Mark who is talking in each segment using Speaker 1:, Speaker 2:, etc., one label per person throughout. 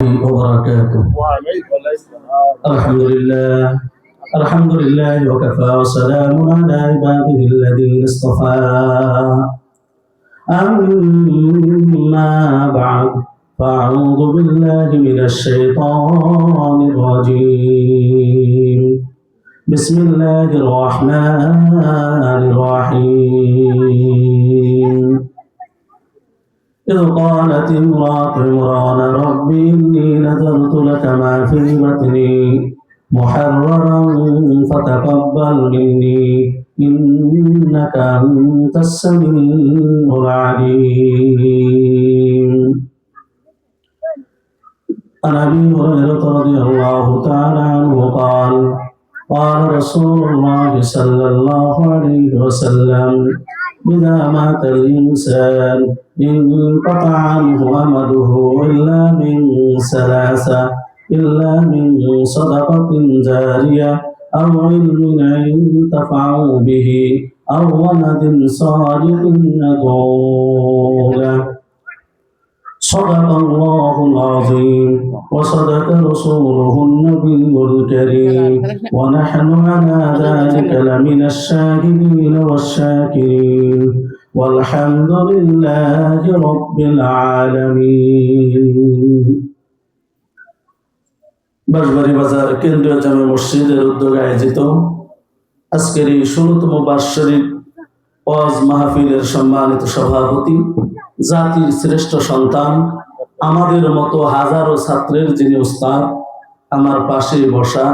Speaker 1: وبركاته. الحمد لله وكفى وسلام على عباده الذين اصطفى. أما بعد فأعوذ بالله من الشيطان الرجيم. بسم الله الرحمن الرحيم. إذ قالت امرأة عمران رب إني نذرت لك ما في بطني محررا فتقبل مني إنك أنت السميع العليم. عن أبي هريرة رضي الله تعالى عنه قال قال رسول الله صلى الله عليه وسلم إذا مات الإنسان انقطع عنه عمله إلا من ثلاثة، إلا من صدقة جارية أو علم ينتفع به أو ولد صالح يدعو له. صدق الله العظيم وصدق رسوله النبي الكريم ونحن على ذلك لمن الشاهدين والشاكرين والحمد لله رب العالمين. বাঁশবাড়ী বাজার কেন্দ্রীয় জামে মসজিদের উদ্যোগে আয়োজিত আজকের এই 16তম বার্ষিক ওয়াজ মাহফিলের সম্মানিত সভাপতি, জাতির শ্রেষ্ঠ সন্তান, আমাদের মতো হাজারো ছাত্রের যিনি উস্তাদ, আমার পাশে বসা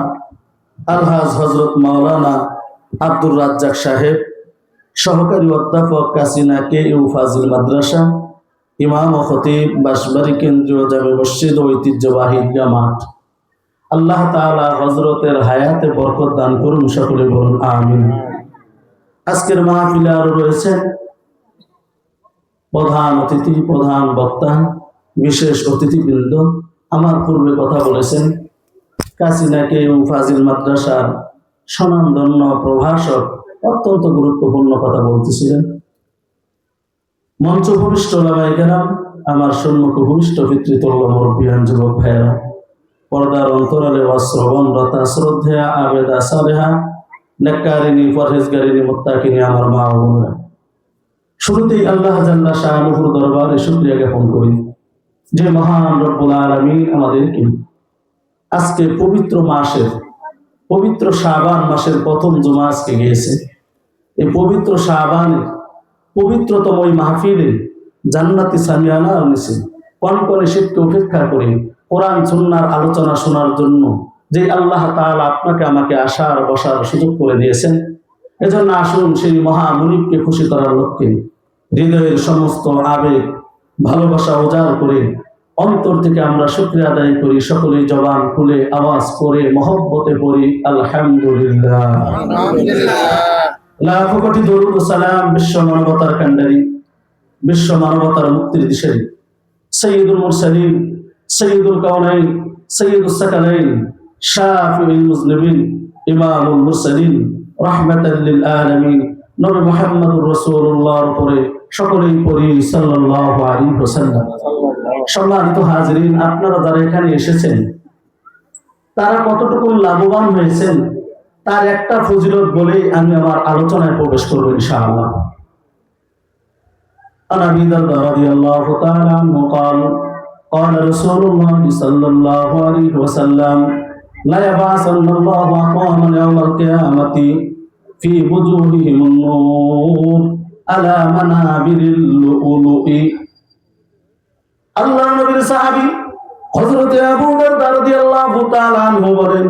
Speaker 1: আলহাজ হযরত মাওলানা আব্দুর রাজ্জাক সাহেব, সহকারী অধ্যাপক কাসিনা কে.ইউ ফাজিল মাদ্রাসা, ইমাম ও খতিব বাঁশবাড়ী কেন্দ্রীয় জামে মসজিদ ও ঐতিহ্যবাহী ঈদগাহ মাঠ। আল্লাহ তাআলা হযরতের হায়াতে বরকত দান করুন, সকলে বলুন আমিন। আজকের মাহফিলে আরো রয়েছে প্রধান অতিথি, প্রধান বক্তা, বিশেষ অতিথিবৃন্দ। আমার পূর্বে কথা বলেছেন কাসিনা কে.ইউ ফাজিল মাদ্রাসার স্বনামধন্য প্রভাষক, অত্যন্ত গুরুত্বপূর্ণ কথা বলতেছিলেন। মঞ্চ ভূমিষ্ঠ ওলামায়ে কেরাম, আমার সম্মুখ ভূমিষ্ঠ পিতৃতুল্য মুরব্বিয়ান যুবক ভাইয়েরা, পর্দার অন্তরালে শ্রবণরতা শ্রদ্ধেয়া আবেদা সালেহা নেককারিনী পরহেজগারিনী মুত্তাকিনী আমার মা ও বোনেরা, শুরুতেই আল্লাহ জাল্লা শাআনুহুর দরবারে শুকরিয়া জ্ঞাপন করি যে মহান রব্বুল আলামিন আমাদেরকে আজকে পবিত্র মাসের, পবিত্র শাবান মাসের প্রথম জুমা আজকে গিয়েছে। এই পবিত্র শাবানের পবিত্রতম ওই মাহফিলে জান্নাতি সামিয়ানা নিছে কনকনে শীতকে উপেক্ষা করে কোরআন সুন্নাহর আলোচনা শোনার জন্য যে আল্লাহ তাআলা আপনাকে আমাকে আসার বসার সুযোগ করে দিয়েছেন, এজন্য আসুন সেই মহামুনিবকে খুশি করার লক্ষ্যে হৃদয়ের সমস্ত আবেগ ভালোবাসা উজাড় করে অন্তর থেকে আমরা শুকরিয়া আদায় করি। সকলেই জবান খুলে আওয়াজ করে মহব্বতে পড়ি আলহামদুলিল্লাহ। লাখো কোটি দরুদ ও সালাম বিশ্ব মানবতার কান্ডারি, বিশ্ব মানবতার মুক্তির দিশারি সাইয়্যিদুল মুরসালিন, সাইয়্যিদুল কাওনাইন, সাইয়্যিদুস সাকালাইন, শাফিউল মুজলিমিন, ইমামুল মুরসালিন, রাহমাতাল লিল আলামিন নবী মুহাম্মদুর রাসূলুল্লাহর উপরে সকলেই পড়ি সাল্লাল্লাহু আলাইহি ওয়াসাল্লাম। সম্মানিত হাজিরিন, আপনারা যারা এখানে এসেছেন তারা কতটুকু লাভবান হয়েছেন তার একটা ফজিলত বলেই আমি আমার আলোচনায় প্রবেশ করব ইনশাআল্লাহ। আন আবি দারদা রাদিয়াল্লাহু তাআলা আনহু قال قال رسول الله صلى الله عليه وسلم لا يبعثن الله أقواما يوم القيامة في وجوههم النور على منابر اللؤلؤ। আল্লাহর নবীর সাহাবী হযরত আবু দারদা রাদিয়াল্লাহু তাআলা আনহু বলেন,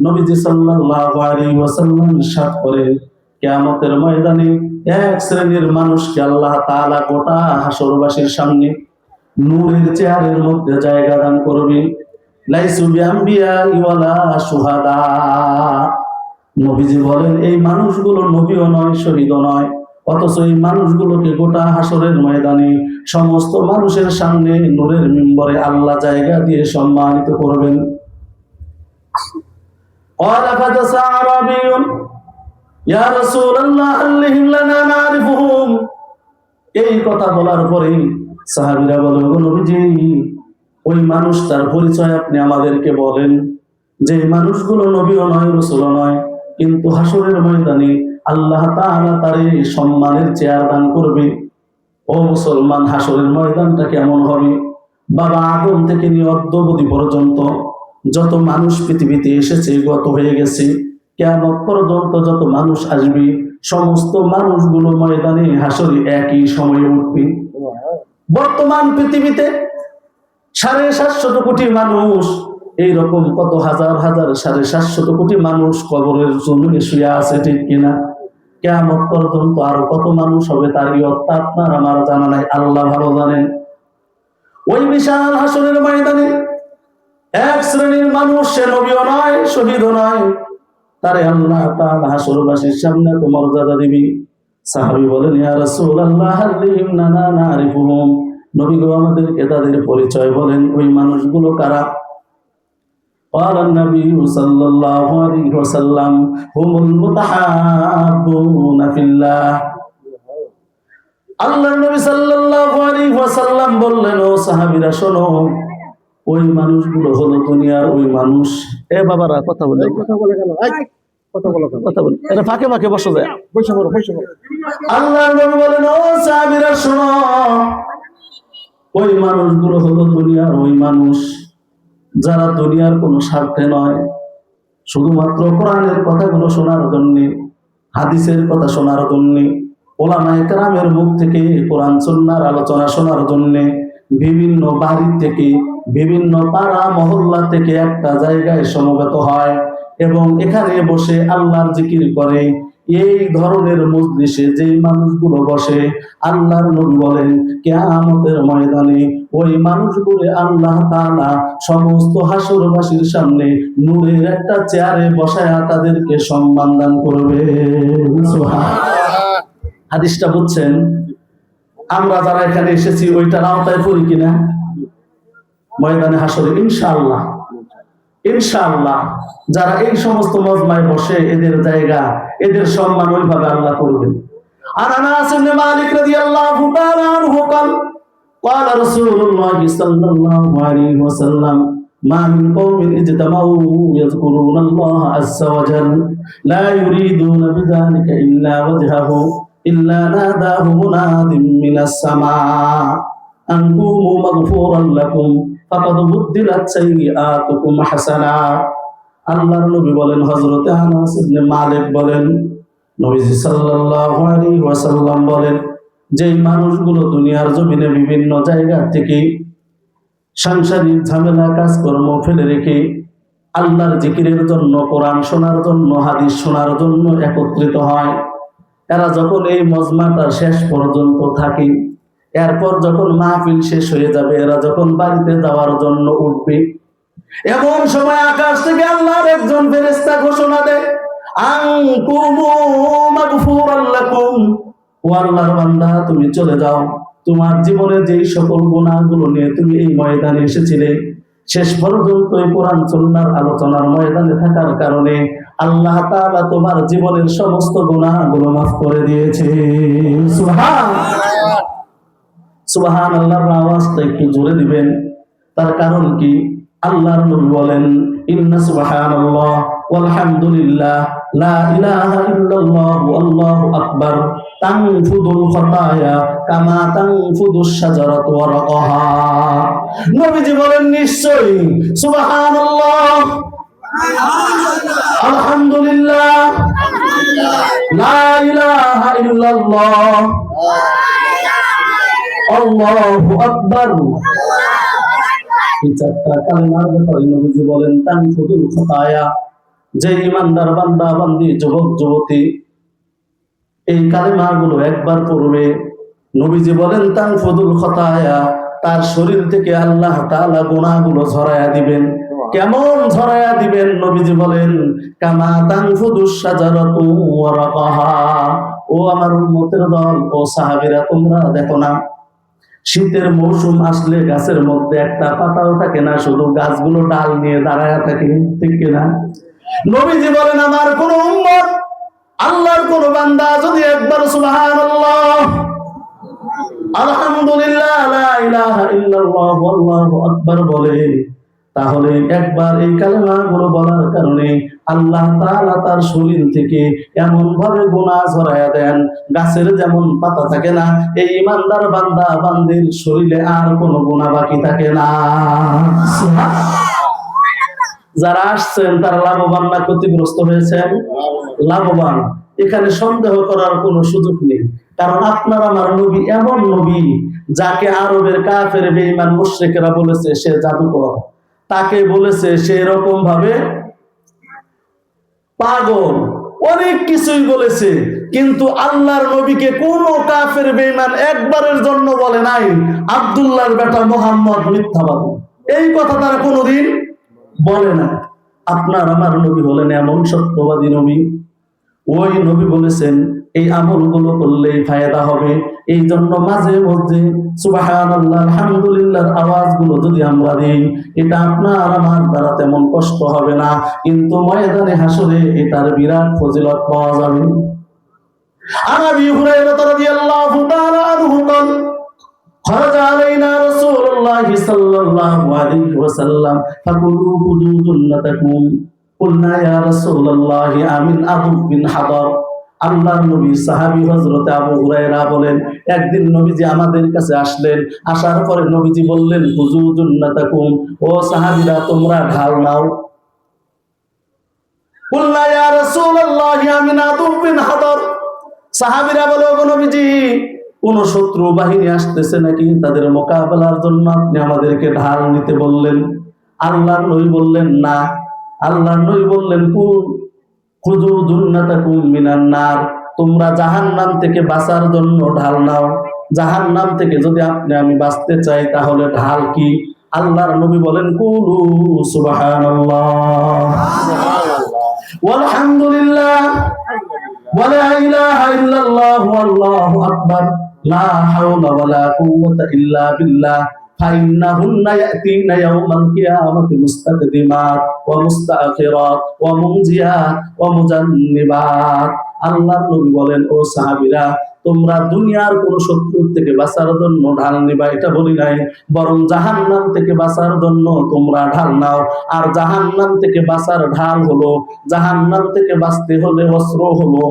Speaker 1: নবীজি সাল্লাল্লাহু আলাইহি ওয়াসাল্লাম ইরশাদ করেন, কিয়ামতের ময়দানে এক শ্রেণীর মানুষকে আল্লাহ তাআলা গোটা হাসরবাসীর সামনে নূরের চেয়ারের মধ্যে জায়গা দান করবেন। লাইসু বিআম্বিয়া ওয়ালা শুহাদা। নবীজি বলেন, এই মানুষগুলো নবীও নয়, শহীদও নয়, অথচ এই মানুষগুলোকে গোটা হাসরের ময়দানে সমস্ত মানুষের সামনে নূরের মিম্বরে আল্লাহ জায়গা দিয়ে সম্মানিত করবেন। قال فجس عربي يا رسول الله علهم لنا نعرفهم। এই কথা বলার পরে সাহাবীরা বলে, ও নবীজি, ওই মানুষটার পরিচয় আপনি আমাদেরকে বলেন। যে মানুষগুলো নবীও নয়, রাসূলও নয়, কিন্তু হাসরের ময়দানে আল্লাহ তাআলা তার এই সম্মানের চেয়ার দান করবে। ও মুসলমান, হাসরের ময়দানটা কেমন হবে? বাবা আদম থেকে নিয়ে অদ্যাবধি পর্যন্ত যত মানুষ পৃথিবীতে এসেছে, গত হয়ে গেছে, কিয়ামত পর্যন্ত যত মানুষ আসবে, সমস্ত মানুষগুলো ময়দানে হাসরে একই সময়ে উঠবে। বর্তমান পৃথিবীতে 750 কোটি মানুষ, এইরকম কত হাজার হাজার 750 কোটি মানুষ কবরের জমিনে শুয়ে আছে, ঠিক কিনা? কিয়ামত পর্যন্ত আরো কত মানুষ হবে তার ইয়ত্তা আপনার আমার জানা নাই, আল্লাহ ভালো জানেন। ওই বিশাল হাসরের ময়দানে এক শ্রেণীর মানুষ, সে নবীও নয়, শহীদও নয়, তারে আল্লাহ তাআলা হাসরবাসীর সামনে তো মর্যাদা দিবি। সাহাবী বলেন, ইয়া রাসূলুল্লাহ হাল্লিমনা নারিফুহুম, নবী গো আমাদেরকে তাদের পরিচয় বলেন, ওই মানুষগুলো কারা? قال النبي صلى الله عليه وسلم هم المتحابون في الله। আল্লাহর নবী সাল্লাল্লাহু আলাইহি ওয়াসাল্লাম বললেন, ও সাহাবীরা শোনো, ওই মানুষগুলো হলো দুনিয়ার ওই মানুষ। এ বাবারা কথা বলে কেন? কথা বলে এটা ফাঁকে ফাঁকে বসে যায়। আল্লাহর নবী বলেন, ও সাহাবীরা শোনো, ওই মানুষগুলো হলো দুনিয়ার ওই মানুষ যারা দুনিয়ার কোনো স্বার্থে নয়, শুধুমাত্র কোরআনের কথাগুলো শোনার জন্য, হাদিসের কথা শোনার জন্য, ওলামায়ে কেরামের মুখ থেকে কোরআন সুন্নাহর আলোচনা শোনার জন্য বিভিন্ন বাড়ি থেকে, বিভিন্ন পাড়া মহল্লা থেকে একটা জায়গায় সমবেত হয় এবং এখানে বসে আল্লাহর জিকির করে। এই ধরনের মজলিসে যে মানুষগুলো বসে, আল্লাহর নবী বলেন কিয়ামতের ময়দানে ওই মানুষগুলো আল্লাহ তাআলা সমস্ত হাসরবাসীর সামনে নূরের একটা চেয়ারে বসায়া তাদেরকে সম্মান দান করবে। সুবহানাল্লাহ। হাদিসটা বুঝছেন? আমরা যারা এখানে এসেছি ওইটার আওতায় পড়ি কিনা ময়দানে হাসরে? ইনশাআল্লাহ, ইনশাআল্লাহ। যারা এই সমস্ত মজমায় বসে, এদের জায়গা, এদের সম্মান ওইভাবে আল্লাহ করবেন। আর আনাস ইবনে মালিক রাদিয়াল্লাহু তাআলা আনহু قال قال رسول الله صلى الله عليه وسلم ما من قوم اجتمعوا يذكرون الله عز وجل لا يريدون بذلك إلا وجهه إلا ناداه مناد من السماء أن قوموا مغفورا لكم فقد بدلت سيئاتكم حسنات। আল্লাহর নবী বলেন, হযরত আনাস ইবনে মালিক বলেন, নবীজি সাল্লাল্লাহু আলাইহি ওয়াসাল্লাম বলেন, যে মানুষগুলো দুনিয়ার জমিনে বিভিন্ন জায়গা থেকে সাংসারিক ঝামেলা কাজকর্ম ফেলে রেখে আল্লাহর জিকিরের জন্য, কোরআন শোনার জন্য, হাদিস শোনার জন্য একত্রিত হয়, এরা যখন এই মজমাটা শেষ পর্যন্ত থাকে, এরপর যখন মাহফিল শেষ হয়ে যাবে, এরা যখন বাড়িতে যাওয়ার জন্য উঠবে, এমন সময় আকাশ থেকে আল্লাহর একজন ফেরেশতা ঘোষণা দেয়, আনকুমু মাগফুরাল লাকুম, ও আল্লাহর বান্দা তুমি চলে যাও, তোমার জীবনে যেই সকল গুনাহগুলো নিয়ে তুমি এই ময়দানে এসেছিলে, শেষ পর্যন্ত এই কোরআন সুন্নাহর আলোচনার ময়দানে থাকার কারণে আল্লাহ তাআলা তোমার জীবনের সমস্ত গুনাহগুলো মাফ করে দিয়েছে। সুবহানাল্লাহ। সুবহানাল্লাহর আওয়াজটা একটু জোরে দিবেন। তার কারণ কি? আল্লাহর নবী বলেন, ইন্না সুবহানাল্লাহ ওয়ালহামদুলিল্লাহ লা ইলাহা ইল্লাল্লাহ আল্লাহু আকবার তানফুদুল খাতায়া কামা তানফুদুশ শাজারাতু ওয়ারাকাহা। নবীজি বলেন, নিশ্চয়ই সুবহানাল্লাহ, আলহামদুলিল্লাহ, লা ইলাহা ইল্লাল্লাহ আল্লাহু আকবার, এই চারটা কালেমার ব্যাপারে নবীজি বলেন, তানফুদুল খাতায়া, যে ইমানদার বান্দা বান্দি, যুবক যুবতী এই কালেমাগুলো একবার পড়বে, নবীজি বলেন তানফুদুল খাতায়া, তার শরীর থেকে আল্লাহ তাআলা গুনাহগুলো ঝরায়া দিবেন। কেমন ঝরায়া দিবেন? নবীজি বলেন, কামা তানফুদুশ শাজারাতু ওয়ারাকাহা। ও আমার উম্মতের দল, ও সাহাবীরা, তোমরা দেখো না, শীতের মৌসুম আসলে গাছের মধ্যে একটা পাতাও থাকে না, শুধু গাছগুলো ডাল নিয়ে দাঁড়ায় থাকে, ঠিক কিনা? নবীজি বলেন, আমার কোন উম্মত, আল্লাহর কোন বান্দা যদি একবার সুবহানাল্লাহ আলহামদুলিল্লাহ লা ইলাহা ইল্লাল্লাহু আল্লাহু আকবার বলে, তাহলে একবার এই কালেমাগুলো বলার কারণে আল্লাহ তাআলা তার শরীর থেকে এমন ভাবে গুনাহ ঝরায়া দেন, গাছের যেমন পাতা থাকে না, এই ইমানদার বান্দা বান্দির শরীরে আর কোনো গুনাহ বাকি থাকে না। যারা আসছেন তারা লাভবান না ক্ষতিগ্রস্ত হয়েছেন? লাভবান। এখানে সন্দেহ করার কোনো সুযোগ নেই, কারণ আপনার আমার নবী এমন নবী যাকে আরবের কাফের বেঈমান মুশরিকরা বলেছে সে জাদুকর, তাকে বলেছে সে রকম ভাবে পাগল, অনেক কিছুই বলেছে, কিন্তু আল্লাহর নবীকে কোন কাফের বেঈমান একবারের জন্য বলে নাই আব্দুল্লাহর বেটা মুহাম্মদ মিথ্যাবাদী। এই কথা তারা কোনোদিন বলে না। আপনার আমার নবী হলেন এমন সত্যবাদী নবী, ওই নবী বলেছেন এই আমলগুলো করলেই ফায়দা হবে। এই জন্য মাঝে মধ্যে সুবহানাল্লাহ আলহামদুলিল্লাহর আওয়াজগুলো যদি আমরা দিই, এটা আপনার আমার দ্বারা তেমন কষ্ট হবে না, কিন্তু ময়দানে হাসরে এটার বিরাট ফজিলত পাওয়া যাবে। আন আবি হুরায়রা রাদিয়াল্লাহু তাআলা আনহু قال خرج علينا رسول الله صلى الله عليه وسلم فقولوا خذوا جنتكم قلنا يا رسول الله আমিন আবু বিন হাদর। আল্লাহর নবী সাহাবী হযরত আবু হুরায়রা বলেন, একদিন নবীজি আমাদের কাছে আসলেন, আসার পরে নবীজি বললেন খুযু জুন্নাতাকুম, ও সাহাবীরা তোমরা ঢাল নাও। কুলনা ইয়া রাসূলুল্লাহ আমিন আবু বিন হাদর। সাহাবীরা বলে, ও নবীজি কোন শত্রু বাহিনী আসতেছে নাকি, তাদের মোকাবেলার জন্য আপনি আমাদেরকে ঢাল নিতে বললেন? আল্লাহর নবী বললেন না। আল্লাহর নবী বললেন খুযু জুন্নাতাকুম মিনান নার, তোমরা জাহান্নাম থেকে বাঁচার জন্য ঢাল নাও। জাহান্নাম থেকে যদি আপনি আমি বাঁচতে চাই তাহলে ঢাল কি? আল্লাহর নবী বলেন কুলু সুবহানাল্লাহ ওয়ালহামদুলিল্লাহ ওয়া লা ইলাহা ইল্লাল্লাহ ওয়াল্লাহু আকবার লা হাওলা ওয়া লা কুওয়াতা ইল্লা বিল্লাহ ফাইন্নাহুন্না ইয়াতিনা ইয়াওমাল কিয়ামাতি মুস্তাকদিমাত ওয়া মুস্তাখিরাত ওয়া মুনজিয়াত ওয়া মুজান্নিবাত। আল্লাহর নবী বলেন, ও সাহাবীরা তোমরা দুনিয়ার কোন শত্রু থেকে বাঁচার জন্য ঢাল নিবা এটা বলি নাই, বরং জাহান্নাম থেকে বাঁচার জন্য তোমরা ঢাল নাও। আর জাহান্নাম থেকে বাঁচার ঢাল হলো, জাহান্নাম থেকে বাঁচতে হলে অস্ত্র হলো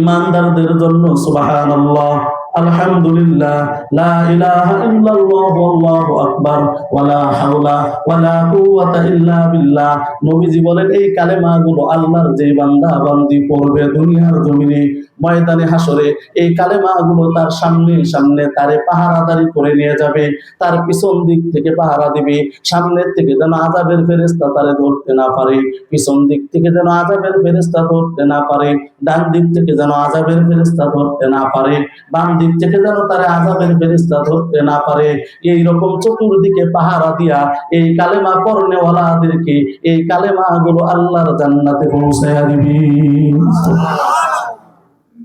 Speaker 1: ইমানদারদের জন্য সুবহানাল্লাহ আলহামদুলিল্লাহ লা ইলাহা ইল্লাল্লাহু আল্লাহু আকবার ওয়া লা হাওলা ওয়া লা কুওয়াতা ইল্লা বিল্লাহ। নবীজি বলেন এই কালেমাগুলো আল্লাহর যে বান্দা বান্দি পড়বে দুনিয়ার জমিনে ময়দানে হাসরে, এই কালেমাগুলো তার সামনে সামনে তারে পাহারাদারি করে নিয়ে যাবে, তার পিছন দিক থেকে পাহারা দিবে। সামনের থেকে যেন আযাবের ফেরেশতা তারে ধরতে না পারে, পিছন দিক থেকে যেন আযাবের ফেরেশতা ধরতে না পারে, ডান দিক থেকে যেন আযাবের ফেরেশতা ধরতে না পারে, বাম দিক থেকে যেন তারে আযাবের ফেরেশতা ধরতে না পারে। এই রকম চতুর্দিকে পাহারা দিয়া এই কালেমা পড়নেওয়ালাদেরকে এই কালেমাগুলো আল্লাহর জান্নাতে পৌঁছায়া দিবে।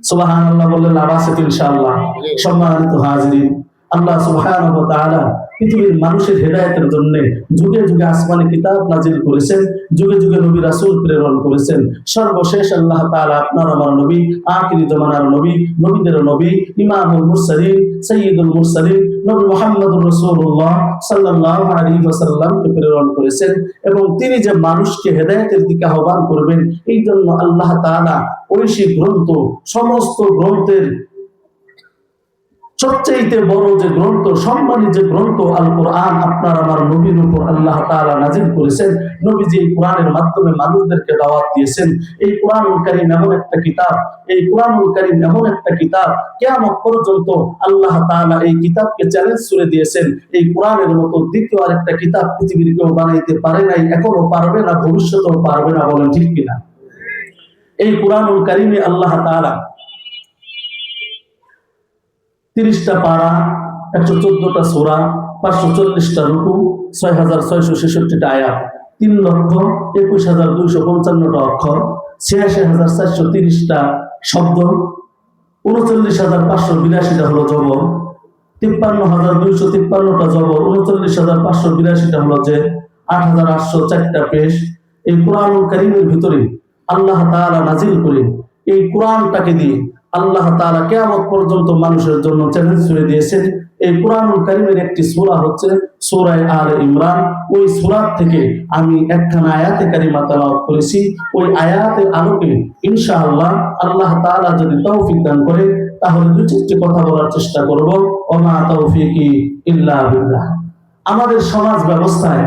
Speaker 1: সুবহানাল্লাহ বললে লাভ আছে ইনশাআল্লাহ। সম্মানিত হাজিরিন, আল্লাহ সুবহানাহু ওয়া তাআলা পৃথিবীর মানুষের হেদায়েতের জন্য যুগে যুগে আসমানি কিতাব নাজিল করেছেন, যুগে যুগে নবী রাসূল প্রেরণ করেছেন। সর্বশেষ আল্লাহ তাআলা আপনার আমার নবী, আখিরি জামানার নবী, নবীদের নবী, ইমামুল মুরসালিন, সাইয়্যিদুল মুরসালিন নবী মুহাম্মদুর রাসূলুল্লাহ সাল্লাল্লাহু আলাইহি ওয়াসাল্লামকে প্রেরণ করেছেন, এবং তিনি যে মানুষকে হেদায়েতের দিকে আহ্বান করবেন এই জন্য আল্লাহ তাআলা ঐশী গ্রন্থ, সমস্ত গ্রন্থের সবচেয়ে বড় যে গ্রন্থ, সম্মানিত যে গ্রন্থ আল কোরআন আপনার আমার নবীর উপর আল্লাহ তাআলা নাজিল করেছেন। নবীজি এই কোরআনের মাধ্যমে মানুষদেরকে দাওয়াত দিয়েছেন। এই কোরআনুল কারীম এমন একটা কিতাব, এই কোরআনুল কারীম এমন একটা কিতাব, কিয়ামত পর্যন্ত আল্লাহ তাআলা এই কিতাবকে চ্যালেঞ্জ করে দিয়েছেন। এই কোরআনের মতো দ্বিতীয় আরেকটা কিতাব পৃথিবীর কেউ বানাইতে পারে নাই, এখনো পারবে না, ভবিষ্যতেও পারবে না। বলেন ঠিক কিনা? এই কোরআনুল কারীমে আল্লাহ তাআলা 30টা পারা, 114টা সূরা, 540টা রুকু, 6666টা আয়াত, 3,21,255টা অক্ষর, 86,430টা শব্দ, 39,582টা হলো জবর, 53,253টা জবর, 39,582টা হলো জের, 8,804টা পেশ। এই কোরআনুল কারীমের ভিতরে আল্লাহ তাআলা নাজিল করে এই কোরআনটাকে দিয়ে আল্লাহ তাআলা কিয়ামত পর্যন্ত মানুষের জন্য চ্যালেঞ্জ ছুড়ে দিয়েছেন। এই কুরআনুল কারীমের একটি সূরা হচ্ছে সূরা আলে ইমরান। ওই সূরা থেকে আমি একখানা আয়াতে কারিমা তেলাওয়াত করেছি। ওই আয়াতের আলোকে ইনশাআল্লাহ আল্লাহ তাআলা যদি তৌফিক দান করে তাহলে দুই চারটি কথা বলার চেষ্টা করব। ওমা তৌফিকি ইল্লা বিল্লাহ। আমাদের সমাজ ব্যবস্থায়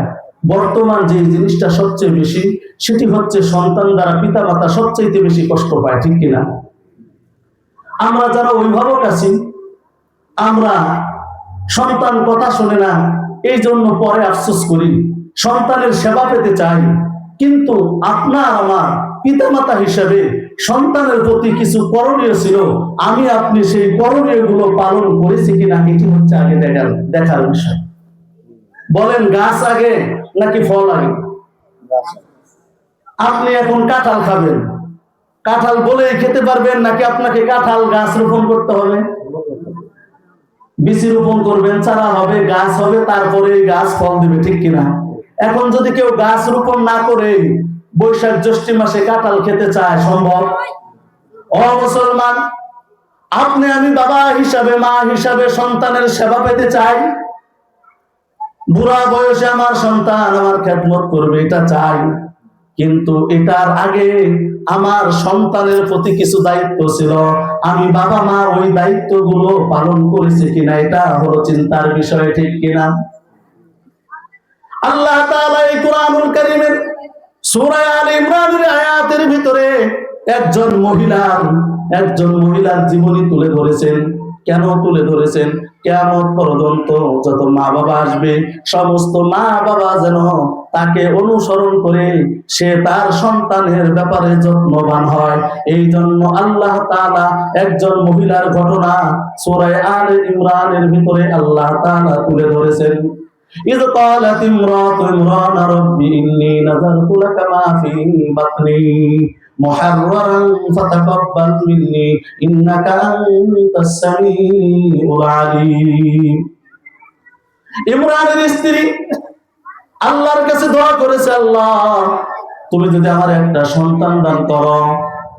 Speaker 1: বর্তমান যে জিনিসটা সবচেয়ে বেশি, সেটি হচ্ছে সন্তান দ্বারা পিতামাতা সবচেয়ে বেশি কষ্ট পায়, ঠিক কিনা? আমরা যারা অভিভাবক আছি, আমরা সন্তান কথা শুনে না, এই জন্য পরে আফসোস করি, সন্তানের সেবা পেতে চাই। কিন্তু আপনার আমার পিতামাতা হিসেবে সন্তানের প্রতি কিছু করণীয় ছিল, আমি আপনি সেই করণীয় গুলো পালন করেছি কিনা, এটি হচ্ছে আগে দেখার বিষয়। বলেন, গাছ আগে নাকি ফল আগে? আপনি এখন কাঁঠাল খাবেন, কাঁঠাল বলেই খেতে পারবেন নাকি আপনাকে কাঁঠাল গাছ রোপণ করতে হবে? বীজ রোপণ করবেন, চারা হবে, গাছ হবে, তারপরে গাছ ফল দিবে, ঠিক কিনা? এখন যদি কেউ গাছ রোপণ না করে বৈশাখ জ্যৈষ্ঠ মাসে কাঁঠাল খেতে চায়, সম্ভব? ও মুসলমান, আপনি আমি বাবা হিসাবে, মা হিসাবে সন্তানের সেবা পেতে চাই। বুড়া বয়সে আমার সন্তান আমার খেদমত করবে, এটা চাই। কিন্তু এটার আগে আমার সন্তানের প্রতি কিছু দায়িত্ব ছিল, আমি বাবা মা ওই দায়িত্বগুলো পালন করেছি কিনা, এটা হলো চিন্তার বিষয়, ঠিক কিনা? আল্লাহ তাআলা এই কুরআনুল কারীমের সূরা আলে ইমরানের আয়াতের ভিতরে একজন মহিলার জীবনী তুলে ধরেছেন। কেন তুলে ধরেছেন? কিয়ামত পর্যন্ত যত মা বাবা আসবে, সমস্ত মা বাবা যেন তাকে অনুসরণ করে সে তার সন্তানের ব্যাপারে যত্নবান হয়। এই জন্য আল্লাহ তাআলা একজন মহিলার ঘটনা সূরা আলে ইমরানের ভিতরে আল্লাহ তাআলা তুলে ধরেছেন। إذ قالت امرأة عمران رب إني نذرت لك ما في بطني محررا فتقبل مني إنك أنت السميع العليم। ইমরানের স্ত্রী আল্লাহর কাছে দোয়া করেছে, আল্লাহ তুমি যদি আমার একটা সন্তান দান করো,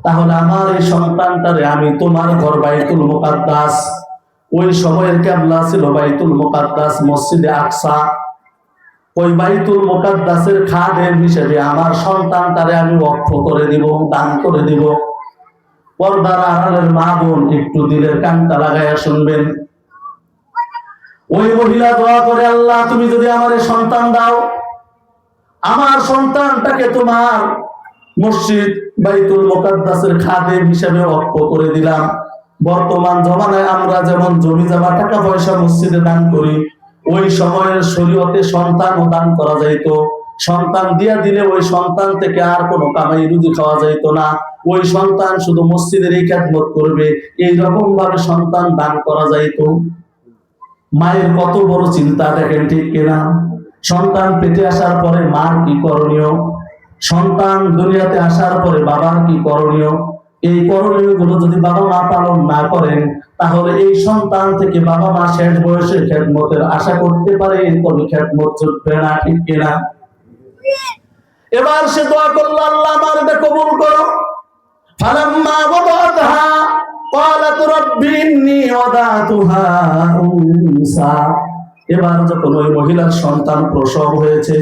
Speaker 1: তাহলে আমার এই সন্তানটারে আমি তোমার ঘর বাইতুল মুকাদ্দাস, ওই সময়ের কিবলা ছিল বাইতুল মুকাদ্দাস, মসজিদে আকসা, ওই বাইতুল মুকাদ্দাসের খাদেম হিসেবে আমার সন্তানটারে আমি ওয়াকফ করে দিব, দান করে দিব। পর্দার আড়ালের মা বোন একটু দিলের কানটা লাগাইয়া শুনবেন। ওই মহিলা দোয়া করে, আল্লাহ তুমি যদি আমার সন্তান দাও, আমার সন্তানটাকে তোমার মসজিদ বাইতুল মুকাদ্দাসের খাদেম হিসেবে ওয়াকফ করে দিলাম। বর্তমান জমানায় আমরা যেমন জমি জমা টাকা পয়সা মসজিদে দান করি, ওই সময়ের শরীয়তে সন্তানও দান করা যাইত। সন্তান দিয়া দিলে ওই সন্তান থেকে আর কোনো কামাই রুজি খাওয়া যাইত না, ওই সন্তান শুধু মসজিদেরই খেদমত করবে, এই রকম ভাবে সন্তান দান করা যাইত। মায়ের কত বড় চিন্তা দেখেন, ঠিক কিনা? সন্তান পেটে আসার পরে মার কি করণীয়, সন্তান দুনিয়াতে আসার পরে বাবার কি করণীয়, এই করণীয় গুলো যদি বাবা মা পালন না করেন, তাহলে এই সন্তান থেকে বাবা মা শেষ বয়সে খেদমতের আশা করতে পারে, তবে খেদমত চলবে না, ঠিক কিনা? এবার সে দোয়া করলো, আল্লাহ আমার এটা কবুল করো। ফালাম্মা ওয়াদাতহা ক্বালাত রাব্বি ইন্নী ওয়াদাতুহা উনসা। এবার যখন ওই মহিলার সন্তান প্রসব হয়েছে,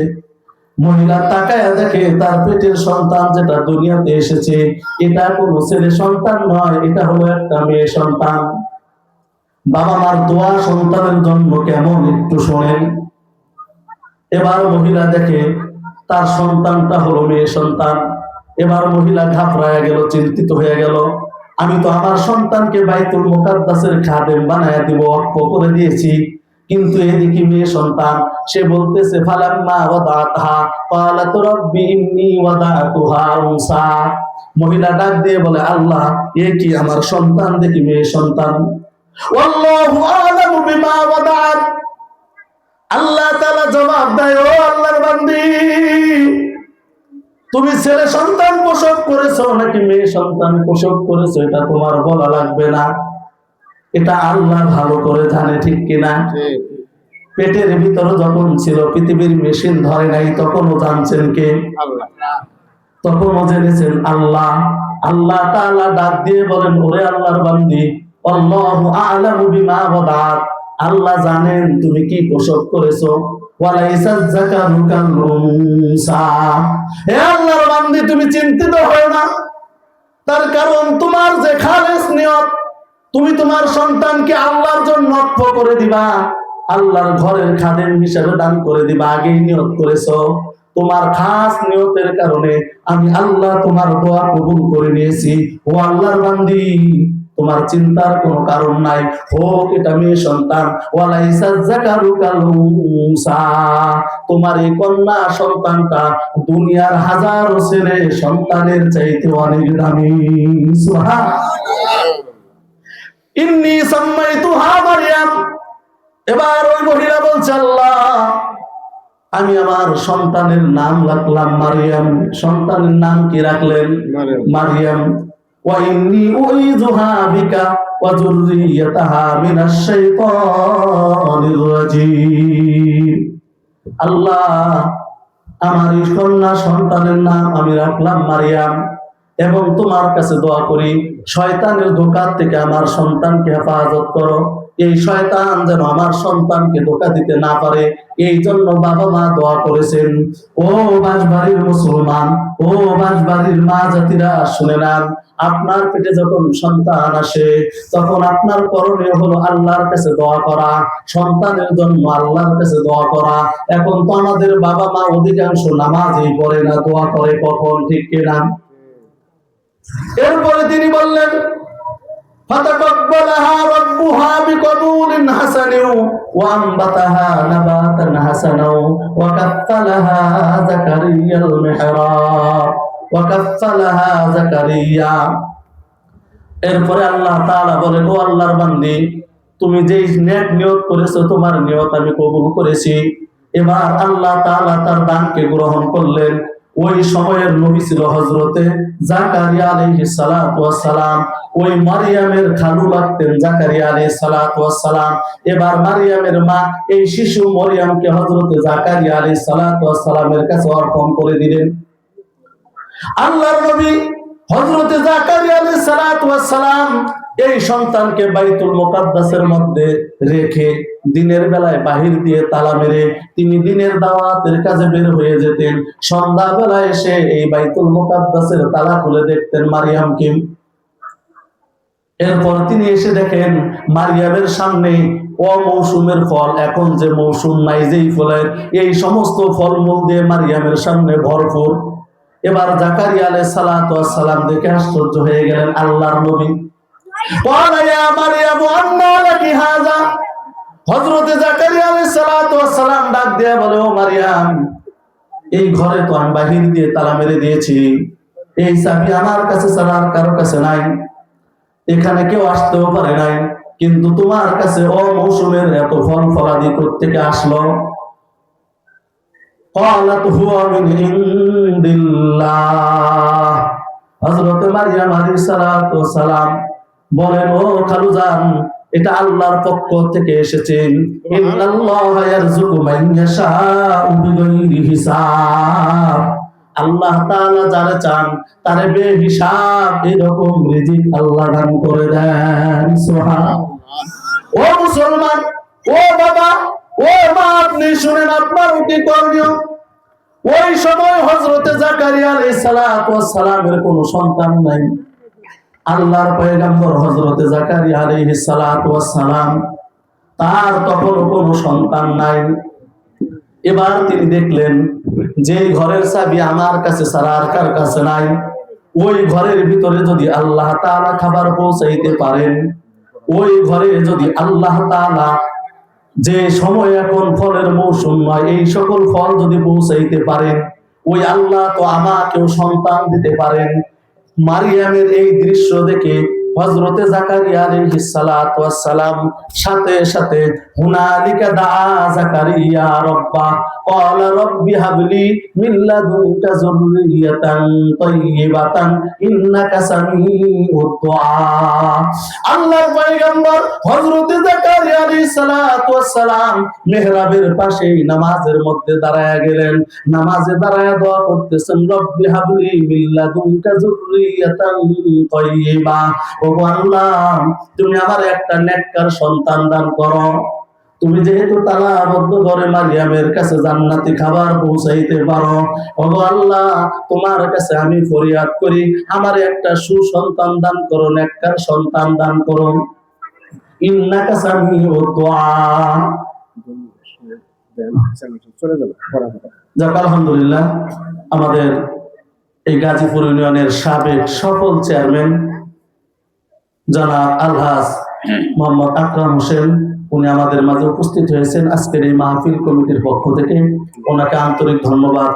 Speaker 1: মহিলা তাকায় দেখে তার পেটের সন্তান যেটা দুনিয়াতে এসেছে, এটা কোনো ছেলে সন্তান নয়, এটা হলো একটা মেয়ে সন্তান। বাবা মার দোয়া সন্তানের জন্য কেমন, একটু শোনেন। এবার মহিলা দেখে তার সন্তানটা হলো মেয়ে সন্তান। এবার মহিলা ঘাবড়ায় গেল, চিন্তিত হয়ে গেল, আমি তো আমার সন্তানকে বাইতুল মুকাদ্দাসের খাদেম বানায়া দিব, ওয়াকফ করে দিয়েছি, কিন্তু এদিকে মেয়ে সন্তান। সে বলতেছে, ফালাম্মা ওয়াদাতহা ক্বালাত রাব্বি ইন্নী ওয়াদাতুহা উনসা। মহিলা ডাক দিয়ে বলে, আল্লাহ এ কি আমার সন্তান দেখি মেয়ে সন্তান। ওয়াল্লাহু আ'লামু বিমা ওয়াদাত। আল্লাহ তাআলা জবাব দেয়, ও আল্লাহর বান্দি, তুমি ছেলে সন্তান প্রসব করেছো নাকি মেয়ে সন্তান প্রসব করেছো, এটা তোমার বলা লাগবে না, এটা আল্লাহ ভালো করে জানে, ঠিক কিনা? পেটের ভিতরে যখন ছিল, পৃথিবীর মেশিন ধরে নাই, তখনও জানছেন কে? আল্লাহ। তখনও জেনেছেন আল্লাহ। আল্লাহ তাআলা ডাক দিয়ে বলেন, ওরে আল্লাহর বান্দি, আল্লাহু আ'লামু বিমা ওয়াদাত, আল্লাহ জানেন তুমি কি প্রসব করেছো। ওয়ালাইসা যাকারু কাল উনসা, হে আল্লাহর বান্দি তুমি চিন্তিত হও না, তার কারণ তোমার যে খালেস নিয়ত, তুমি তোমার সন্তানকে আল্লাহর জন্য ওয়াকফ করে দিবা, আল্লাহর ঘরের খাদেম হিসেবে দান করে দিবা, আগেই নিয়ত করেছো। তোমার খাস নিয়তের কারণে আমি আল্লাহ তোমার দোয়া কবুল করে নিয়েছি। ও আল্লাহর বান্দি, তোমার চিন্তার কোনো কারণ নাই, হোক এটা মেয়ে সন্তান। ওয়ালাইসা যাকারু কাল উনসা, তোমার এই কন্যা সন্তানটা দুনিয়ার হাজারো ছেলে সন্তানের চাইতে অনেক দামি। সুবহানাল্লাহ। ইন্নী সাম্মাইতুহা মারইয়াম, এবার ওই মহিলা বলছে, আল্লাহ আমি আমার সন্তানের নাম রাখলাম মারিয়াম। সন্তানের নাম কি রাখলেন? মারিয়াম। ওয়া ইন্নী উইযুহা বিকা ওয়া যুররিয়াতাহা মিনাশ শাইতানির রাজীম। আল্লাহ আমার এই কন্যা সন্তানের নাম আমি রাখলাম মারিয়াম, এবং তোমার কাছে দোয়া করি শয়তানের ধোঁকা থেকে আমার সন্তানকে হেফাজত করো। এই শয়তান যেন আমার সন্তানকে ধোঁকা দিতে না পারে, এই জন্য বাবা মা দোয়া করেছেন। ও বাঁশবাড়ির মুসলমান, ও বাঁশবাড়ির মা জাতিরা শুনে নেন, আপনার পেটে যখন সন্তান আসে তখন আপনার করণীয় হলো আল্লাহর কাছে দোয়া করা, সন্তানের জন্য আল্লাহর কাছে দোয়া করা। এখন তো আমাদের বাবা মা অধিকাংশ নামাজই পড়ে না, দোয়া করে কখন, ঠিক কিনা? এরপরে তিনি বললেন, ফাতাকাব্বালাহা রাব্বুহা বিকবুলিন হাসানিন ওয়া আনবাতাহা নাবাতান হাসানাও ওয়া কাফফালাহা যাকারিয়াল মিহরাব ওয়া কাফফালাহা যাকারিয়া। এরপরে আল্লাহ তাআলা বলেন, ও আল্লাহর বান্দি, তুমি যেই নেক নিয়ত করেছো তোমার নিয়ত আমি কবুল করেছি। এবার আল্লাহ তাআলা তার দানকে গ্রহণ করলেন। ওই সময়ের নবী ছিল হযরতে জাকারিয়া আলাইহিস সালাতু ওয়াস সালাম। ওই মারিয়ামের খালু লাগতেন জাকারিয়া আলাইহিস সালাতু ওয়াস সালাম। এবার মারিয়ামের মা এই শিশু মরিয়মকে হযরতে জাকারিয়া আলাইহিস সালাতু ওয়াস সালামের কাছে অর্পণ করে দিলেন। আল্লাহর নবী হযরতে জাকারিয়া আলাইহিস সালাতু ওয়াস সালাম এই সন্তানকে বাইতুল মুকাদ্দাসের মধ্যে রেখে দিনের বেলায় বাহির দিয়ে তালা মেরে তিনি দিনের দাওয়াতের কাজে বের হয়ে যেতেন। সন্ধ্যা বেলায় এসে এই বাইতুল মুকাদ্দাসের তালা খুলে দেখতেন মারিয়ামকে। এরপর তিনি এসে দেখেন মারিয়ামের সামনে অমৌসুমের ফল, এখন যে মৌসুম নাই যেই ফলের, এই সমস্ত ফলমূল দিয়ে মারিয়ামের সামনে ভরপুর। এবার জাকারিয়া আলাইহিস সালাতু ওয়াস সালাম দেখে আশ্চর্য হয়ে গেলেন। আল্লাহর নবী ক্বালা ইয়া মারইয়াম আন্না লাকি হাযা, হযরতে জাকারিয়া আলাইহিস সালাতু ওয়াস সালাম ডাক দিয়ে বলে, ও মারিয়াম, এই ঘরে তো আমি বাহির দিয়ে তালা মেরে দিয়েছি, এই চাবি আমার কাছে ছাড়া আর কারো কাছে নাই, এখানে কেউ আসতেও পারে নাই, কিন্তু তোমার কাছে অমৌসুমের এত ফল ফলাদি কোত্থেকে আসলো? ক্বালাত হুয়া মিন ইনদিল্লাহ। হযরত মারিয়াম আলাইহিস সালাতু ওয়াস সালাম বলেন, ও খালুজান, এটা আল্লাহর পক্ষ থেকে এসেছে। ইন্নাল্লাহা ইয়ারযুকু মান ইয়াশাউ বিগাইরি হিসাব। আল্লাহ তাআলা যারে চান তারে বেহিসাব এরকম রিজিক আল্লাহ দান করে দেন। সুবহানাল্লাহ। ও মুসলমান, ও বাবা, ও মা, আপনি শুনেন আপনার কি করণীয়। ওই সময় হযরতে জাকারিয়া আলাইহিস সালাতু ওয়াস সালামের কোনো সন্তান নাই। আল্লাহর পয়গম্বর হযরতে জাকারিয়া আলাইহিস সালাতু ওয়াস সালাম, তার তখন কোনো সন্তান নাই। এবার তিনি দেখলেন যে ঘরের চাবি আমার কাছে ছাড়া আর কার কাছে নাই, ওই ঘরের ভিতরে যদি আল্লাহ তাআলা খাবার পৌঁছাইতে পারেন, ওই ঘরে যদি আল্লাহ তাআলা যে সময় এখন ফলের মৌসুম নয়, এই সকল ফল যদি পৌঁছাইতে পারেন, ওই আল্লাহ তো আমাকেও সন্তান দিতে পারেন। মারিয়ামের এই দৃশ্য দেখে হযরতে জাকারিয়া আলাইহিস সালাতু ওয়াস সালাম সাথে সাথে হুনালিকা দাআ জাকারিয়া রাব্বা ক্বালা রাব্বি হাবলি মিন লাদুনকা যুররিয়াতান তাইয়্যিবাতান ইন্নাকা সামিউদ দুআ। আল্লাহর পয়গম্বর হযরতে জাকারিয়া আলাইহিস সালাতু ওয়াস সালাম মিহরাবের পাশে নামাজের মধ্যে দাঁড়ায়া গেলেন। নামাজে দাঁড়ায়া দোয়া করতেছেন, রব্বি হাবলি মিন লাদুনকা যুররিয়াতান তাইয়্যিবা। ওগো আল্লাহ, তুমি আমার একটা নেককার সন্তান দান করো। তুমি যেহেতু তালাবদ্ধ ঘরে মারিয়ামের কাছে জান্নাতি খাবার পৌঁছাইতে পারো, ওগো আল্লাহ, তোমার কাছে আমি ফরিয়াদ করি, আমার একটা সুসন্তান দান করো, নেককার সন্তান দান করো। ইন্নাকা সামিউদ দুআ। যাক, আলহামদুলিল্লাহ, আমাদের এই গাজীপুর ইউনিয়নের সাবেক সফল চেয়ারম্যান জনাব আলহাজ মোহাম্মদ আকরাম হোসেন, উনি আমাদের মাঝে উপস্থিত হয়েছেন আজকের এই মাহফিল কমিটির পক্ষ থেকে। ওনাকে আন্তরিক ধন্যবাদ